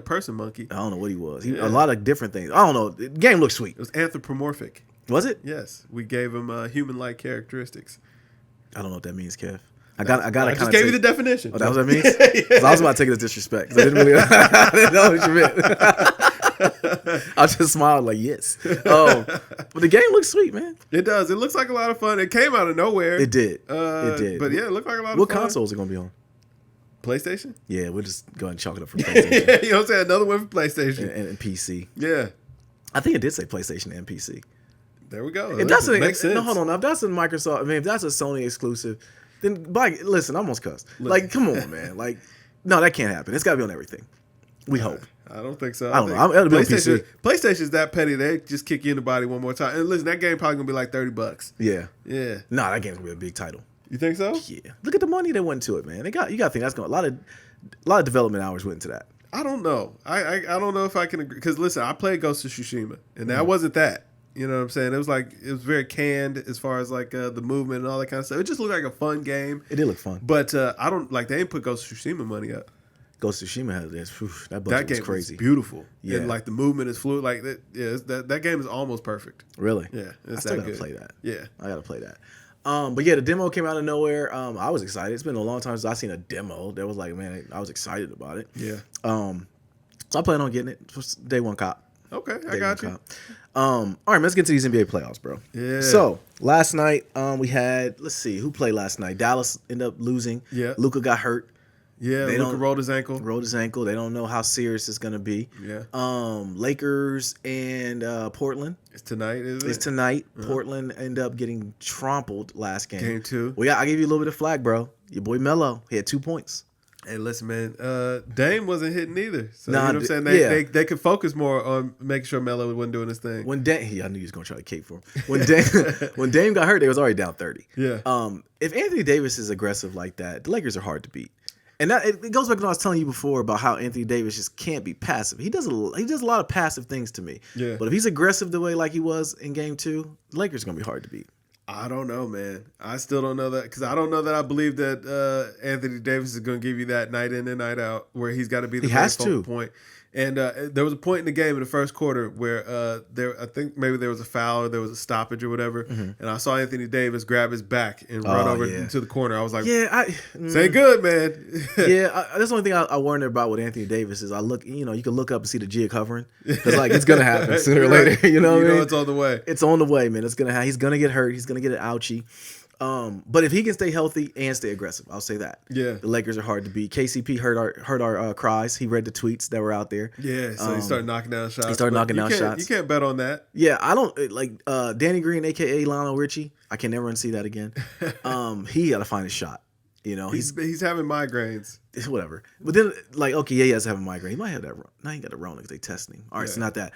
Person monkey. I don't know what he was. A lot of different things. I don't know. The game looked sweet. It was anthropomorphic. Was it? Yes. We gave him human-like characteristics. I don't know what that means, Kev. I just gave you the definition. Oh, that was what that means? Yeah. I was about to take it as disrespect. I didn't know what you meant. I just smiled like, yes. But the game looks sweet, man. It does. It looks like a lot of fun. It came out of nowhere. It did. It did. But yeah, it looked like a lot of fun. What consoles are going to be on? PlayStation? Yeah, we'll just go ahead and chalk it up for PlayStation. Yeah, you know what I'm saying? Another one for PlayStation. And PC. Yeah. I think it did say PlayStation and PC. There we go. If that's makes sense. No, hold on. If that's a Microsoft, if that's a Sony exclusive, then listen, I almost cussed. Like, come on, man. Like, no, that can't happen. It's got to be on everything. We hope. I don't think so. I don't know. It'll be on PC. PlayStation's that petty. They just kick you in the body one more time. And listen, that game probably gonna be like $30. Yeah. Yeah. Nah, that game's gonna be a big title. You think so? Yeah. Look at the money that went into it, man. You got to think that's going to a lot of development hours went into that. I don't know. I don't know if I can agree. Because listen, I played Ghost of Tsushima, and that wasn't that. You know what I'm saying? It was very canned as far as like the movement and all that kind of stuff. It just looked like a fun game. It did look fun. But I don't like they ain't put Ghost of Tsushima money up. Ghost of Tsushima has this. That budget was crazy. Is beautiful. Yeah. And like the movement is fluid. Like that game is almost perfect. Really? Yeah. I still gotta play that. Yeah. I gotta play that. But yeah, the demo came out of nowhere. I was excited. It's been a long time since I've seen a demo that was like, man, I was excited about it. Yeah. So I plan on getting it. Just day one cop. Okay, I got you. All right, let's get to these NBA playoffs, bro. Yeah. So last night, we had, let's see, who played last night? Dallas ended up losing. Yeah. Luka got hurt. Yeah, Luka rolled his ankle. They don't know how serious it's gonna be. Yeah. Lakers and Portland. It's tonight, is it? It's tonight. Portland ended up getting trampled last game. Game 2. Well, yeah, I gave you a little bit of flack, bro. Your boy Melo, he had 2 points. Hey, listen, man. Dame wasn't hitting either. So Nah, you know what I'm saying? They could focus more on making sure Melo wasn't doing his thing. When Dame, I knew he was gonna try to cape for him. When Dame got hurt, they was already down 30. Yeah. If Anthony Davis is aggressive like that, the Lakers are hard to beat. And that it goes back to what I was telling you before about how Anthony Davis just can't be passive. He does a lot of passive things to me. Yeah. But if he's aggressive the way like he was in Game 2, the Lakers are gonna be hard to beat. I don't know, man. I still don't know that because I don't know that I believe that Anthony Davis is going to give you that night in and night out where he's got to be the main focal point. And there was a point in the game in the first quarter where I think maybe there was a foul or there was a stoppage or whatever, and I saw Anthony Davis grab his back and run over into the corner. I was like, say good, man. That's the only thing I wonder about with Anthony Davis is you can look up and see the jig hovering because like it's gonna happen sooner or later. You know what I mean? It's on the way. It's on the way, man. It's gonna happen. He's gonna get hurt. He's gonna get an ouchie. But if he can stay healthy and stay aggressive, I'll say that. Yeah, the Lakers are hard to beat. KCP heard our cries. He read the tweets that were out there. Yeah, so he started knocking down shots. He started knocking down shots. You can't bet on that. Yeah, I don't like Danny Green, aka Lionel Richie. I can never unsee that again. He got to find a shot. You know, he's having migraines. Whatever. But then, like, okay, yeah, he has having migraine. He might have that. Now he got the Rona because they testing him. All right, so not that.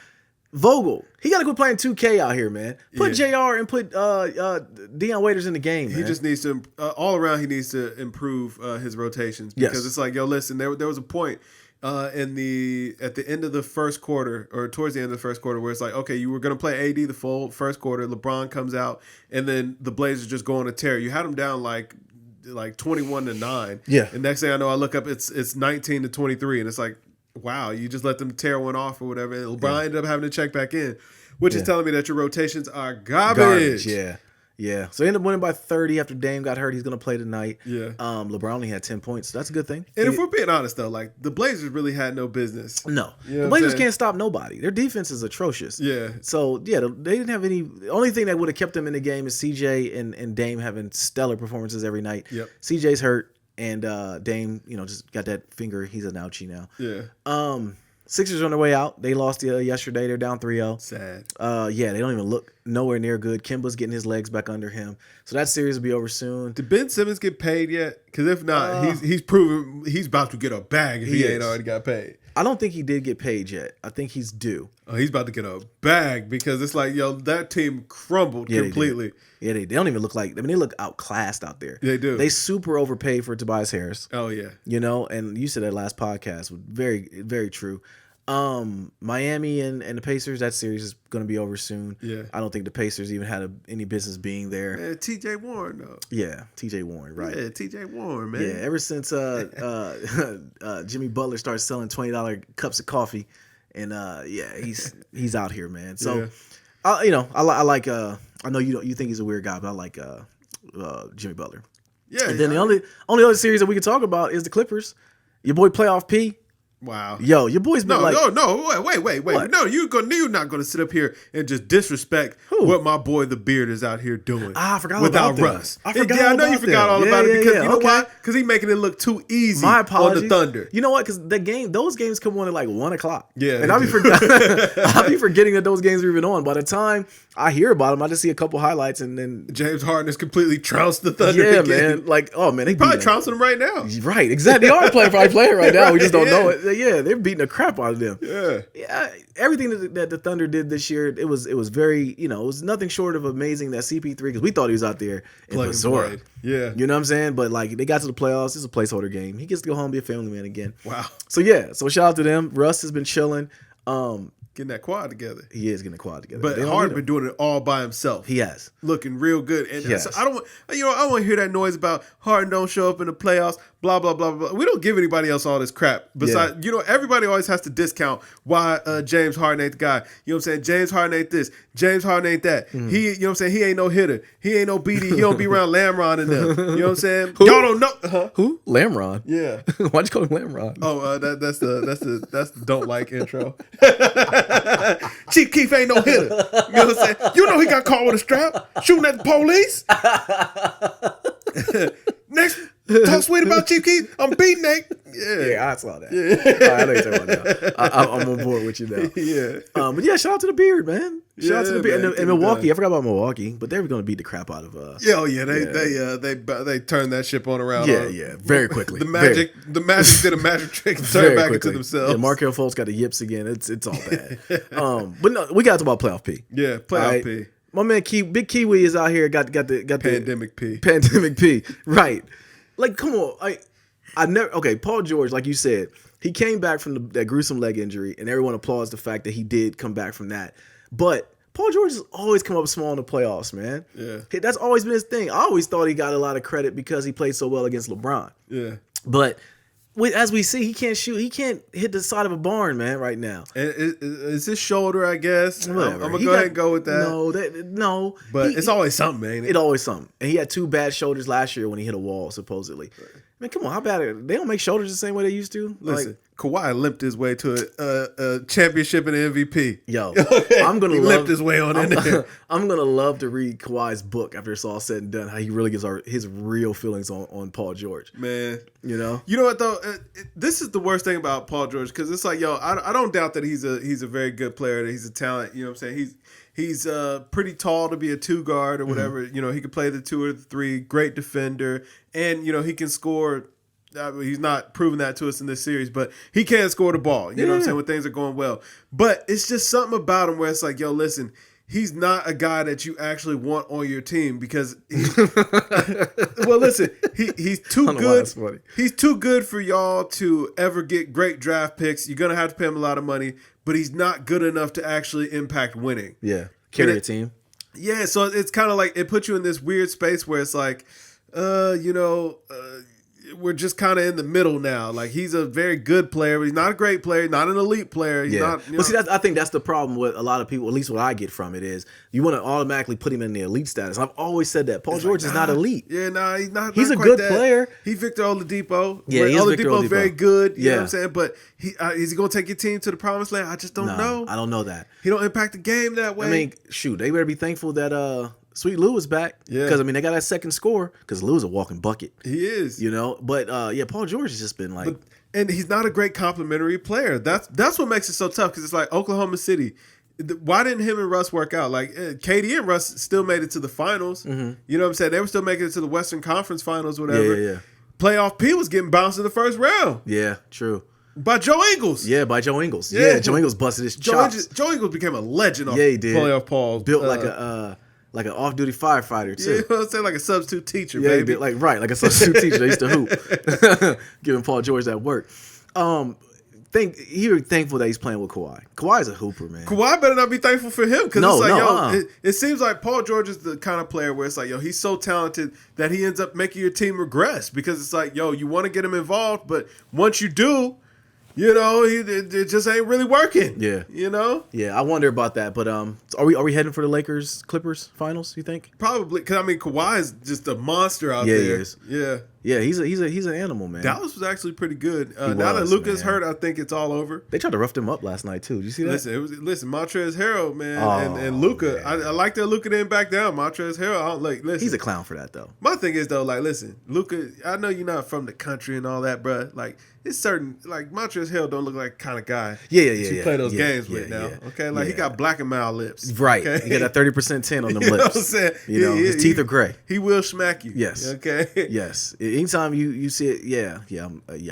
Vogel, he got to quit playing 2K out here, man. Put JR and put Deion Waiters in the game. He just needs to all around. He needs to improve his rotations because it's like, yo, listen, there was a point at the end of the first quarter or towards the end of the first quarter where it's like, okay, you were gonna play AD the full first quarter. LeBron comes out and then the Blazers just go on a tear. You had them down like 21-9. Yeah. And next thing I know, I look up, it's 19-23, and it's like, wow, you just let them tear one off or whatever. And LeBron ended up having to check back in, which is telling me that your rotations are garbage. Yeah. So he ended up winning by 30 after Dame got hurt. He's going to play tonight. Yeah. LeBron only had 10 points. So that's a good thing. And if we're being honest, though, like the Blazers really had no business. No. You know the Blazers can't stop nobody. Their defense is atrocious. Yeah. So, they didn't have any. The only thing that would have kept them in the game is CJ and Dame having stellar performances every night. Yep. CJ's hurt. And Dame, just got that finger. He's an ouchie now. Yeah. Sixers on their way out. They lost yesterday. They're down 3-0. Sad. They don't even look nowhere near good. Kimba's getting his legs back under him. So that series will be over soon. Did Ben Simmons get paid yet? Because if not, he's proven he's about to get a bag if he ain't already got paid. I don't think he did get paid yet. I think he's due. Oh, he's about to get a bag because it's like, yo, that team crumbled completely. They don't even look like. I mean, they look outclassed out there. They do. They super overpaid for Tobias Harris. Oh yeah. And you said that last podcast was very, very true. Miami and the Pacers, that series is going to be over soon. Yeah. I don't think the Pacers even had any business being there. Man, T.J. Warren, though. Yeah, T.J. Warren, right. Yeah, T.J. Warren, man. Yeah, ever since Jimmy Butler started selling $20 cups of coffee, and he's out here, man. So, I like. I know you think he's a weird guy, but I like Jimmy Butler. Yeah. And then the only other series that we can talk about is the Clippers. Your boy Playoff P. Wow. Yo, your boy's been wait. What? No, you're not gonna sit up here and just disrespect what my boy the Beard is out here doing. I forgot without about Russ. I forgot. I know you forgot all about it because you know why? Okay. Because he's making it look too easy My apologies. on the Thunder. You know what? Because those games come on at like 1:00. Yeah, and I'll be forgetting that those games are even on. By the time I hear about them, I just see a couple highlights and then James Harden has completely trounced the Thunder. Yeah, again. man. Like, oh man, they probably trouncing them right now. Right, exactly. They are probably playing right now. We just don't know it. Yeah, they're beating the crap out of them. Yeah. Everything that the Thunder did this year, it was very, it was nothing short of amazing that CP3, because we thought he was out there in Missouri. Yeah. You know what I'm saying? But like they got to the playoffs. It's a placeholder game. He gets to go home and be a family man again. Wow. So shout out to them. Russ has been chilling. Getting that quad together. He is getting the quad together. But Harden been doing it all by himself. He has. Looking real good. And so I don't want to hear that noise about Harden don't show up in the playoffs, blah, blah, blah, blah. We don't give anybody else all this crap. Besides, everybody always has to discount why James Harden ain't the guy. You know what I'm saying? James Harden ain't this. James Harden ain't that. Mm. He, you know what I'm saying? He ain't no hitter. He ain't no BD. He don't be around Lamron and them. You know what I'm saying? Y'all don't know. Huh? Who? Lamron. Yeah. Why'd you call him Lamron? Oh, that's the don't like intro. Chief Keef ain't no hitter. You know what I'm saying? You know he got caught with a strap shooting at the police. Next, talk sweet about Chief Keef. I'm beating Nate. Yeah, I saw that. Yeah. All right, I know you're talking about now. I'm on board with you now. Yeah. But yeah, shout out to the Beard, man. Shout out to the Beard. Man, And Milwaukee, I forgot about Milwaukee, but they were going to beat the crap out of. They turned that ship on around. Yeah, very quickly. The Magic did a magic trick and turned back into themselves. Yeah, Markelle Fultz got the yips again. It's all bad. But no, we got to talk about playoff P. Yeah, playoff P. My man Big Kiwi is out here. Got the Pandemic P. Pandemic P. Right. Like, come on. Paul George, like you said, he came back from that gruesome leg injury, and everyone applauds the fact that he did come back from that. But Paul George has always come up small in the playoffs, man. Yeah. That's always been his thing. I always thought he got a lot of credit because he played so well against LeBron. Yeah. But as we see, he can't shoot. He can't hit the side of a barn, man, right now. And it's his shoulder, I guess. Whatever. I'm going to go ahead and go with that. No. But it's always something, ain't it? It's always something. And he had 2 bad shoulders last year when he hit a wall, supposedly. Right. Man, come on, how bad they don't make shoulders the same way they used to? Listen, Kawhi limped his way to a championship and an MVP. Yo, okay. I'm gonna limped his way on in there. I'm gonna love to read Kawhi's book after it's all said and done. How he really gives his real feelings on Paul George. Man, you know what though? This is the worst thing about Paul George because it's like, yo, I don't doubt that he's a very good player. That he's a talent. You know what I'm saying? He's pretty tall to be a 2 guard or whatever. Mm-hmm. You know, he could play the 2 or the 3. Great defender, and you know he can score. He's not proven that to us in this series, but he can score the ball. You know what I'm saying? When things are going well, but it's just something about him where it's like, yo, listen. He's not a guy that you actually want on your team because well, listen, he's too good. He's too good for y'all to ever get great draft picks. You're gonna have to pay him a lot of money, but he's not good enough to actually impact winning. Yeah, carry a team. Yeah, so it's kind of like it puts you in this weird space where it's like, we're just kind of in the middle now. Like he's a very good player, but he's not a great player, not an elite player. He's not. But see, I think that's the problem with a lot of people. At least what I get from it is you want to automatically put him in the elite status. I've always said that Paul George is not elite. Yeah, he's not. He's not a good that. player. He's Victor Oladipo. Yeah, he's Victor Oladipo. Very good. You know what I'm saying? But is he going to take your team to the promised land? I just don't know. I don't know that. He don't impact the game that way. I mean, shoot, they better be thankful that Sweet Lou is back. Yeah. Because, they got that second score because Lou's a walking bucket. He is. You know? But, Paul George has just been like... and he's not a great complimentary player. That's what makes it so tough because it's like Oklahoma City. Why didn't him and Russ work out? Like, KD and Russ still made it to the finals. Mm-hmm. You know what I'm saying? They were still making it to the Western Conference Finals, whatever. Yeah. Playoff P was getting bounced in the first round. Yeah, true. By Joe Ingles. Yeah, by Joe Ingles. Yeah, Joe Ingles busted his chops. Joe Ingles became a legend off he did. Playoff Paul. Built like an off-duty firefighter too. Yeah, you know what I'm saying? Like a substitute teacher, baby. He did, like a substitute teacher. They used to hoop. Giving Paul George that work. You're thankful that he's playing with Kawhi. Kawhi's a hooper, man. Kawhi better not be thankful for him because it's like, it seems like Paul George is the kind of player where it's like, yo, he's so talented that he ends up making your team regress because it's like, yo, you want to get him involved, but once you do, you know, it just ain't really working. Yeah. You know? Yeah, I wonder about that. But are we heading for the Lakers-Clippers finals, you think? Probably. Because, Kawhi is just a monster out there. Yeah, he is. Yeah. Yeah, he's an animal, man. Dallas was actually pretty good. Now that Luka's hurt, I think it's all over. They tried to rough him up last night, too. Did you see that? Listen, Montrezl Harrell, man, and Luka. I like that Luka didn't back down. Montrezl Harrell, listen. He's a clown for that, though. My thing is, though, listen, Luka, I know you're not from the country and all that, bro. It's certain, Montrezl Harrell don't look like the kind of guy you play those games with now. Okay? He got black and mild lips. Right. Okay? He got that 30% tin on them you lips. Know what I'm saying? His teeth are gray. He will smack you. Yes. Okay? Yes. Anytime you see it, I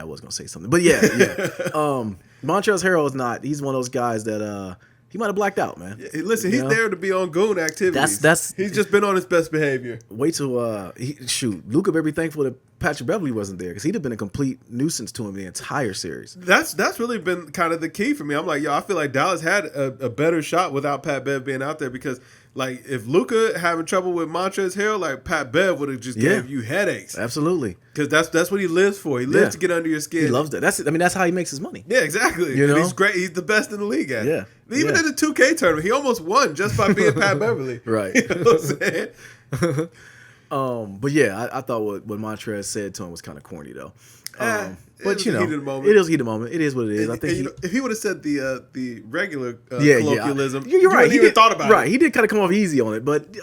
was going to say something. But yeah. Montrezl Harrell is not, he's one of those guys that, he might have blacked out, man. Listen, he's there to be on goon activities. He's just been on his best behavior. Wait till Luka better be thankful that Patrick Beverley wasn't there because he'd have been a complete nuisance to him the entire series. That's really been kind of the key for me. I'm like, I feel like Dallas had a better shot without Pat Bev being out there because if Luka having trouble with Montrezl Harrell, Pat Bev would have just gave you headaches. Absolutely. Because that's what he lives for. He lives to get under your skin. He loves that. That's how he makes his money. Yeah, exactly. You know? He's great. He's the best in the league at it. Yeah. Even in the 2K tournament, he almost won just by being Pat Beverley. Right. You know what I'm saying? But yeah, I thought what Montrez said to him was kind of corny though. But it was heat of the moment. It is what it is. I think if he would have said the regular colloquialism, you're right. He even thought about it. Right, he did kind of come off easy on it, but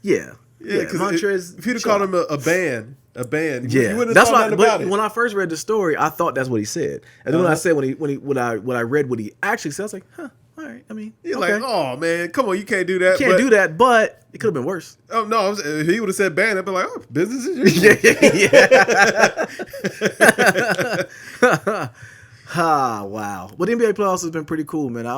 yeah. Because Montrez. if he'd have called him a band, a band. Yeah, you wouldn't have that's thought why. nothing about But it. when I first read the story, I thought that's what he said, and then when I said when I read what he actually said, I was like, huh, all right. I mean, You're okay. like, oh man, come on, you can't do that. Can't do that, but it could have been worse. Oh no, if he would have said band, I'd be like, oh, business as usual. Yeah. Wow. But the NBA playoffs has been pretty cool, man. I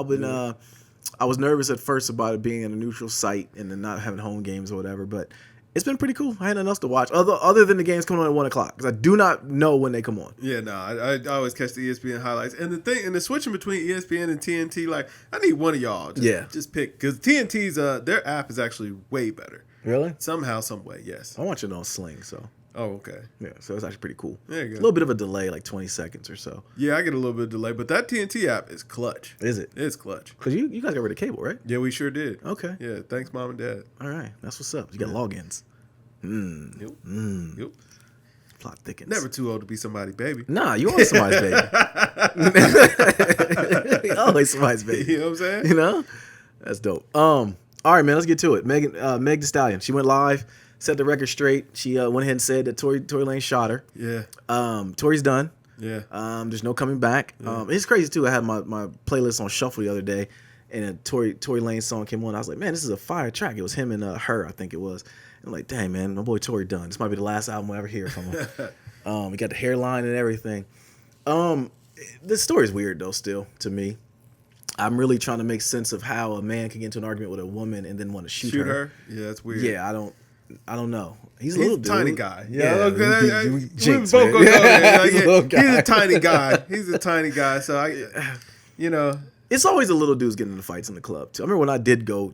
was nervous at first about it being in a neutral site and then not having home games or whatever, but it's been pretty cool. I had nothing else to watch other than the games coming on at 1:00 because I do not know when they come on. Yeah, no, I always catch the ESPN highlights, and the switching between ESPN and TNT, like I need one of y'all. Just pick because TNT's their app is actually way better. Really? Somehow, some way, yes. I want you to know Sling, so. Oh, okay. Yeah, so it's actually pretty cool. There you go. A little bit of a delay, like 20 seconds or so. Yeah, I get a little bit of delay, but that TNT app is clutch. Is it? It's clutch. Because you guys got rid of cable, right? Yeah, we sure did. Okay. Yeah, thanks, mom and dad. All right, that's what's up. You got logins. Yep. Plot thickens. Never too old to be somebody's baby. Nah, you always somebody's baby. Always somebody's baby. You know what I'm saying? You know? That's dope. All right, man, let's get to it. Meg Thee Stallion, she went live, set the record straight. She went ahead and said that Tory Lanez shot her. Yeah. Tory's done. Yeah. There's no coming back. Yeah. It's crazy too. I had my playlist on shuffle the other day, and a Tory Lanez song came on. I was like, man, this is a fire track. It was him and Her, I think it was. I'm like, dang, man, my boy Tory done. This might be the last album we'll ever hear from him. He got the hairline and everything. This story's weird though. Still, to me, I'm really trying to make sense of how a man can get into an argument with a woman and then want to shoot her. Yeah, that's weird. Yeah, I don't know. He's a little dude. Tiny guy. Yeah, Jinx, man. He's a tiny guy. He's a tiny guy. So it's always the little dudes getting into fights in the club too. I remember when I did go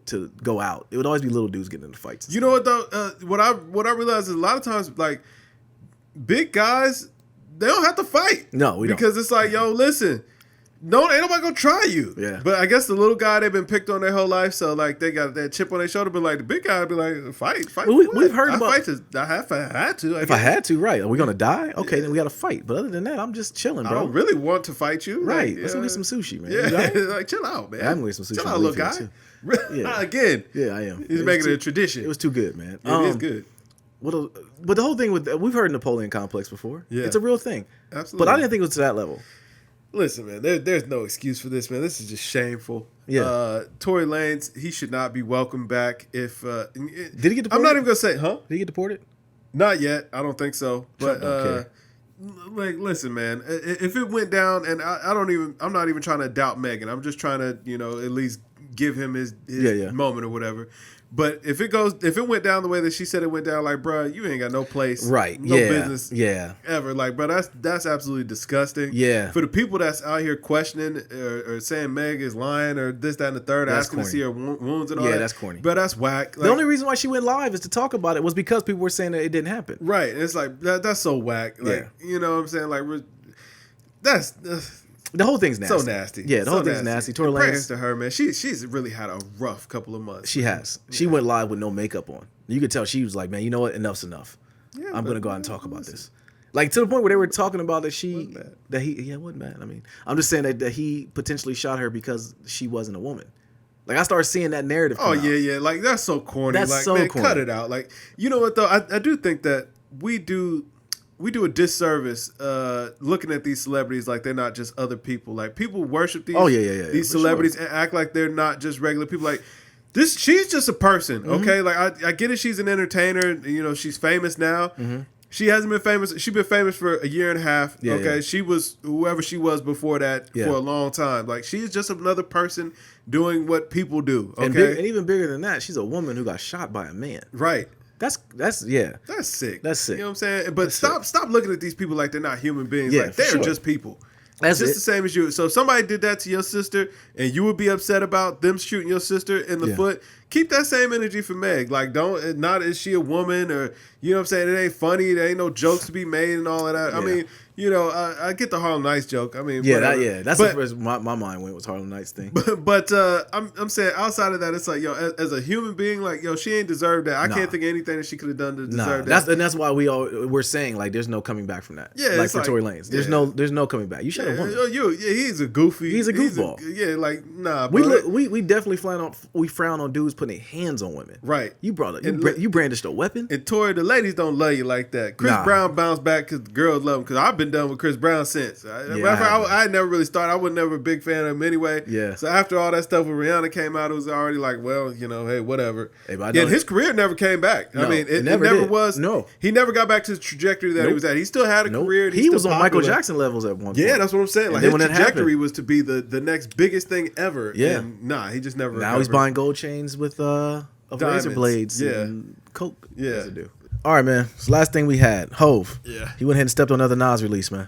out, it would always be little dudes getting into fights. You know what though? What I realized is a lot of times like big guys, they don't have to fight. No, we don't. Because it's like, yo, listen, no, ain't nobody gonna try you. Yeah. But I guess the little guy, they've been picked on their whole life, so like they got that chip on their shoulder. But like the big guy would be like, fight. Well, we've heard about. I had to. If I had to, right? Are we gonna die? Okay, then we got to fight. But other than that, I'm just chilling, bro. I don't really want to fight you. Right? Like, Let's go get some sushi, man. Yeah, like chill out, man. Yeah, I'm gonna get some sushi. Chill out, little guy. Yeah. Again. Yeah, I am. He's making it a tradition. It was too good, man. It is good. But the whole thing with we've heard Napoleon complex before. Yeah, it's a real thing. Absolutely. But I didn't think it was to that level. Listen, man, there's no excuse for this, man. This is just shameful. Yeah. Tory Lanez, he should not be welcomed back. Did he get deported? I'm not even gonna say, huh? Did he get deported? Not yet. I don't think so. But Okay. like, listen, man. If it went down, and I'm not even trying to doubt Megan. I'm just trying to, at least give him his moment or whatever. But if it went down the way that she said it went down, like, bro, you ain't got no place, right? No business, ever. Like, bro, that's absolutely disgusting. Yeah. For the people that's out here questioning or saying Meg is lying or this, that, and the third, that's asking corny. to see her wounds and all that. Yeah, that's corny. But that's whack. Like, the only reason why she went live is to talk about it was because people were saying that it didn't happen. Right. And it's like that's so whack. Like, you know what I'm saying? Like, that's the whole thing's nasty. So nasty. Yeah, the whole thing's nasty. Tory Lanez. Prayers to her, man. She's really had a rough couple of months. She has. She went live with no makeup on. You could tell she was like, man, you know what? Enough's enough. Yeah, I'm gonna go out and talk about this. Like to the point where they were talking about that it wasn't bad. I mean, I'm just saying that he potentially shot her because she wasn't a woman. Like I started seeing that narrative. Oh yeah. Like that's so corny. That's like, so man, corny. Cut it out. Like, you know what though? I do think that we do a disservice looking at these celebrities like they're not just other people. Like people worship these these celebrities and act like they're not just regular people. Like this, she's just a person, okay? Like I get it. She's an entertainer. She's famous now. She hasn't been famous. She's been famous for a year and a half. Okay, she was whoever she was before that for a long time. Like she's just another person doing what people do. Okay, and even bigger than that, she's a woman who got shot by a man. Right. That's sick. That's sick. You know what I'm saying? But stop looking at these people like they're not human beings. Yeah, like they're just people. That's just the same as you. So if somebody did that to your sister and you would be upset about them shooting your sister in the foot, keep that same energy for Meg. Like not is she a woman or you know what I'm saying? It ain't funny. There ain't no jokes to be made and all of that. I mean, I get the Harlem Nights joke. I mean, that's the first my mind went was Harlem Nights thing. But I'm saying outside of that, it's like as a human being, like she ain't deserved that. I can't think of anything that she could have done to deserve that. That's why we're saying like there's no coming back from that. Yeah, like for Tory Lanez, there's no coming back. You should have won. He's a goofy. He's a goofball. Like nah. We definitely frown on dudes putting their hands on women. Right. You brandished a weapon. And Tori, the ladies don't love you like that. Chris Brown bounced back because the girls love him. Because I've been done with Chris Brown since. I never really started. I was never a big fan of him anyway. Yeah. So after all that stuff with Rihanna came out, it was already like, well, hey, whatever. Hey, his career never came back. No, I mean, it never never did. was. No. He never got back to the trajectory that he was at. He still had a career. He was on Michael Jackson levels at one point. Yeah, that's what I'm saying. Like, his trajectory was to be the next biggest thing ever. Yeah. And he just never Now he's buying gold chains with razor blades and coke. Yeah. All right, man. So last thing we had, Hove. Yeah. He went ahead and stepped on another Nas release, man.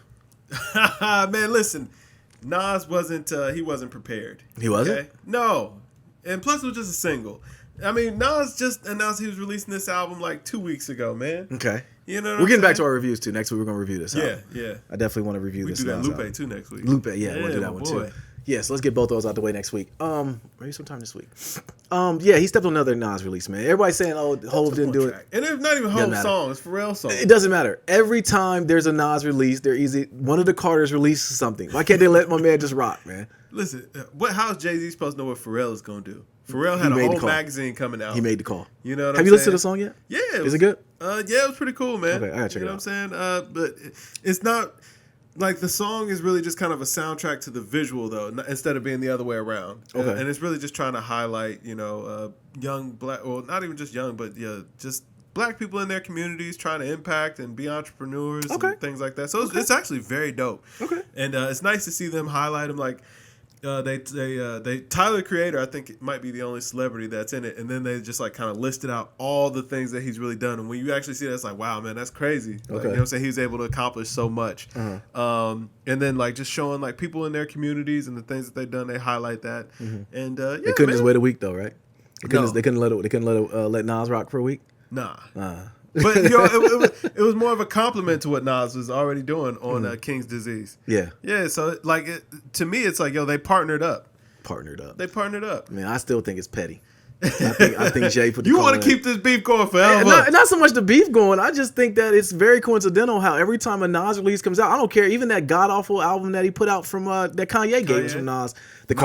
Man, listen. Nas wasn't prepared. He wasn't? Okay? No. And plus it was just a single. I mean, Nas just announced he was releasing this album like 2 weeks ago, man. Okay. You know what we're getting back to our reviews too. Next week we're gonna review this album. Yeah. I definitely want to review this. We do that Nas Lupe album. too next week. Lupe, yeah, we'll do that one too. Yeah, so let's get both those out the way next week. Maybe sometime this week. Yeah, he stepped on another Nas release, man. Everybody's saying, "Oh, Hov didn't do it," and it's not even Hove's song; it's Pharrell's song. It doesn't matter. Every time there's a Nas release, one of the Carters releases something. Why can't they let my man just rock, man? Listen, how's Jay-Z supposed to know what Pharrell is gonna do? Pharrell had a whole magazine coming out. He made the call. You know what Have you listened to the song yet? Yeah. Is it good? Yeah, it was pretty cool, man. Okay, I gotta check it out. You know what I'm saying? But it's not like the song is really just kind of a soundtrack to the visual, though, instead of being the other way around. Okay. And it's really just trying to highlight, young black, well, not even just young, but just black people in their communities trying to impact and be entrepreneurs and things like that. So it's actually very dope. Okay. And it's nice to see them highlight them like. They Tyler the Creator, I think it might be the only celebrity that's in it, and then they just like kind of listed out all the things that he's really done, and when you actually see that, it's like, wow, man, that's crazy. Like, you know what I'm saying? He was able to accomplish so much. And then like just showing like people in their communities and the things that they've done, they highlight that. And they couldn't just wait a week though, right? They couldn't let Nas rock for a week. Nah. But it was more of a compliment to what Nas was already doing on King's Disease. Yeah. Yeah. So like to me, it's like they partnered up. They partnered up. Man, I still think it's petty. I think Jay put the You want to keep this beef going forever. Not so much the beef going. I just think that it's very coincidental how every time a Nas release comes out, I don't care. Even that god awful album that he put out from that Kanye gave us from Nas, the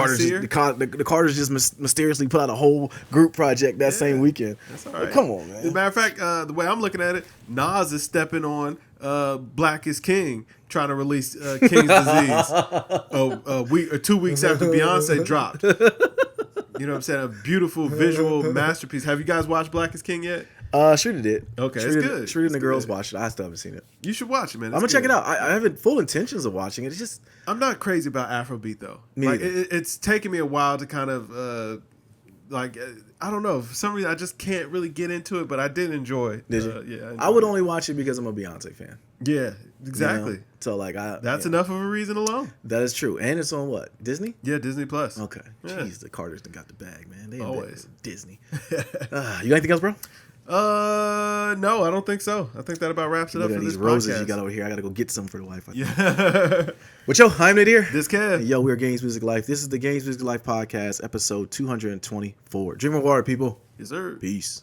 Carters just mysteriously put out a whole group project that same weekend. That's all right. Like, come on, man. As a matter of fact, the way I'm looking at it, Nas is stepping on Black is King, trying to release King's Disease a week or 2 weeks after Beyonce dropped. You know what I'm saying? A beautiful visual masterpiece. Have you guys watched Black is King yet? Shooter did. Okay, Shooter, it's good. Shooter and the girls watched it. I still haven't seen it. You should watch it, man. I'm gonna check it out. I haven't full intentions of watching it. It's just I'm not crazy about Afrobeat though. Me like either. it's taken me a while to kind of I don't know. For some reason, I just can't really get into it, but I did enjoy it. Did you? Yeah. I would only watch it because I'm a Beyonce fan. Yeah, exactly. You know? So like that's enough of a reason alone. That is true, and it's on what, Disney? Yeah, Disney Plus. Okay. Yeah. Jeez, the Carters got the bag, man. They always Disney. You got anything else, bro? No, I don't think so. I think that about wraps it up for this these roses podcast. You got over here. I gotta go get some for the wife. Yeah. But yo, I'm Nadir. This Kev. Yo, we're Games Music Life. This is the Games Music Life podcast, episode 224. Drink more water, people. Yes, sir. Peace.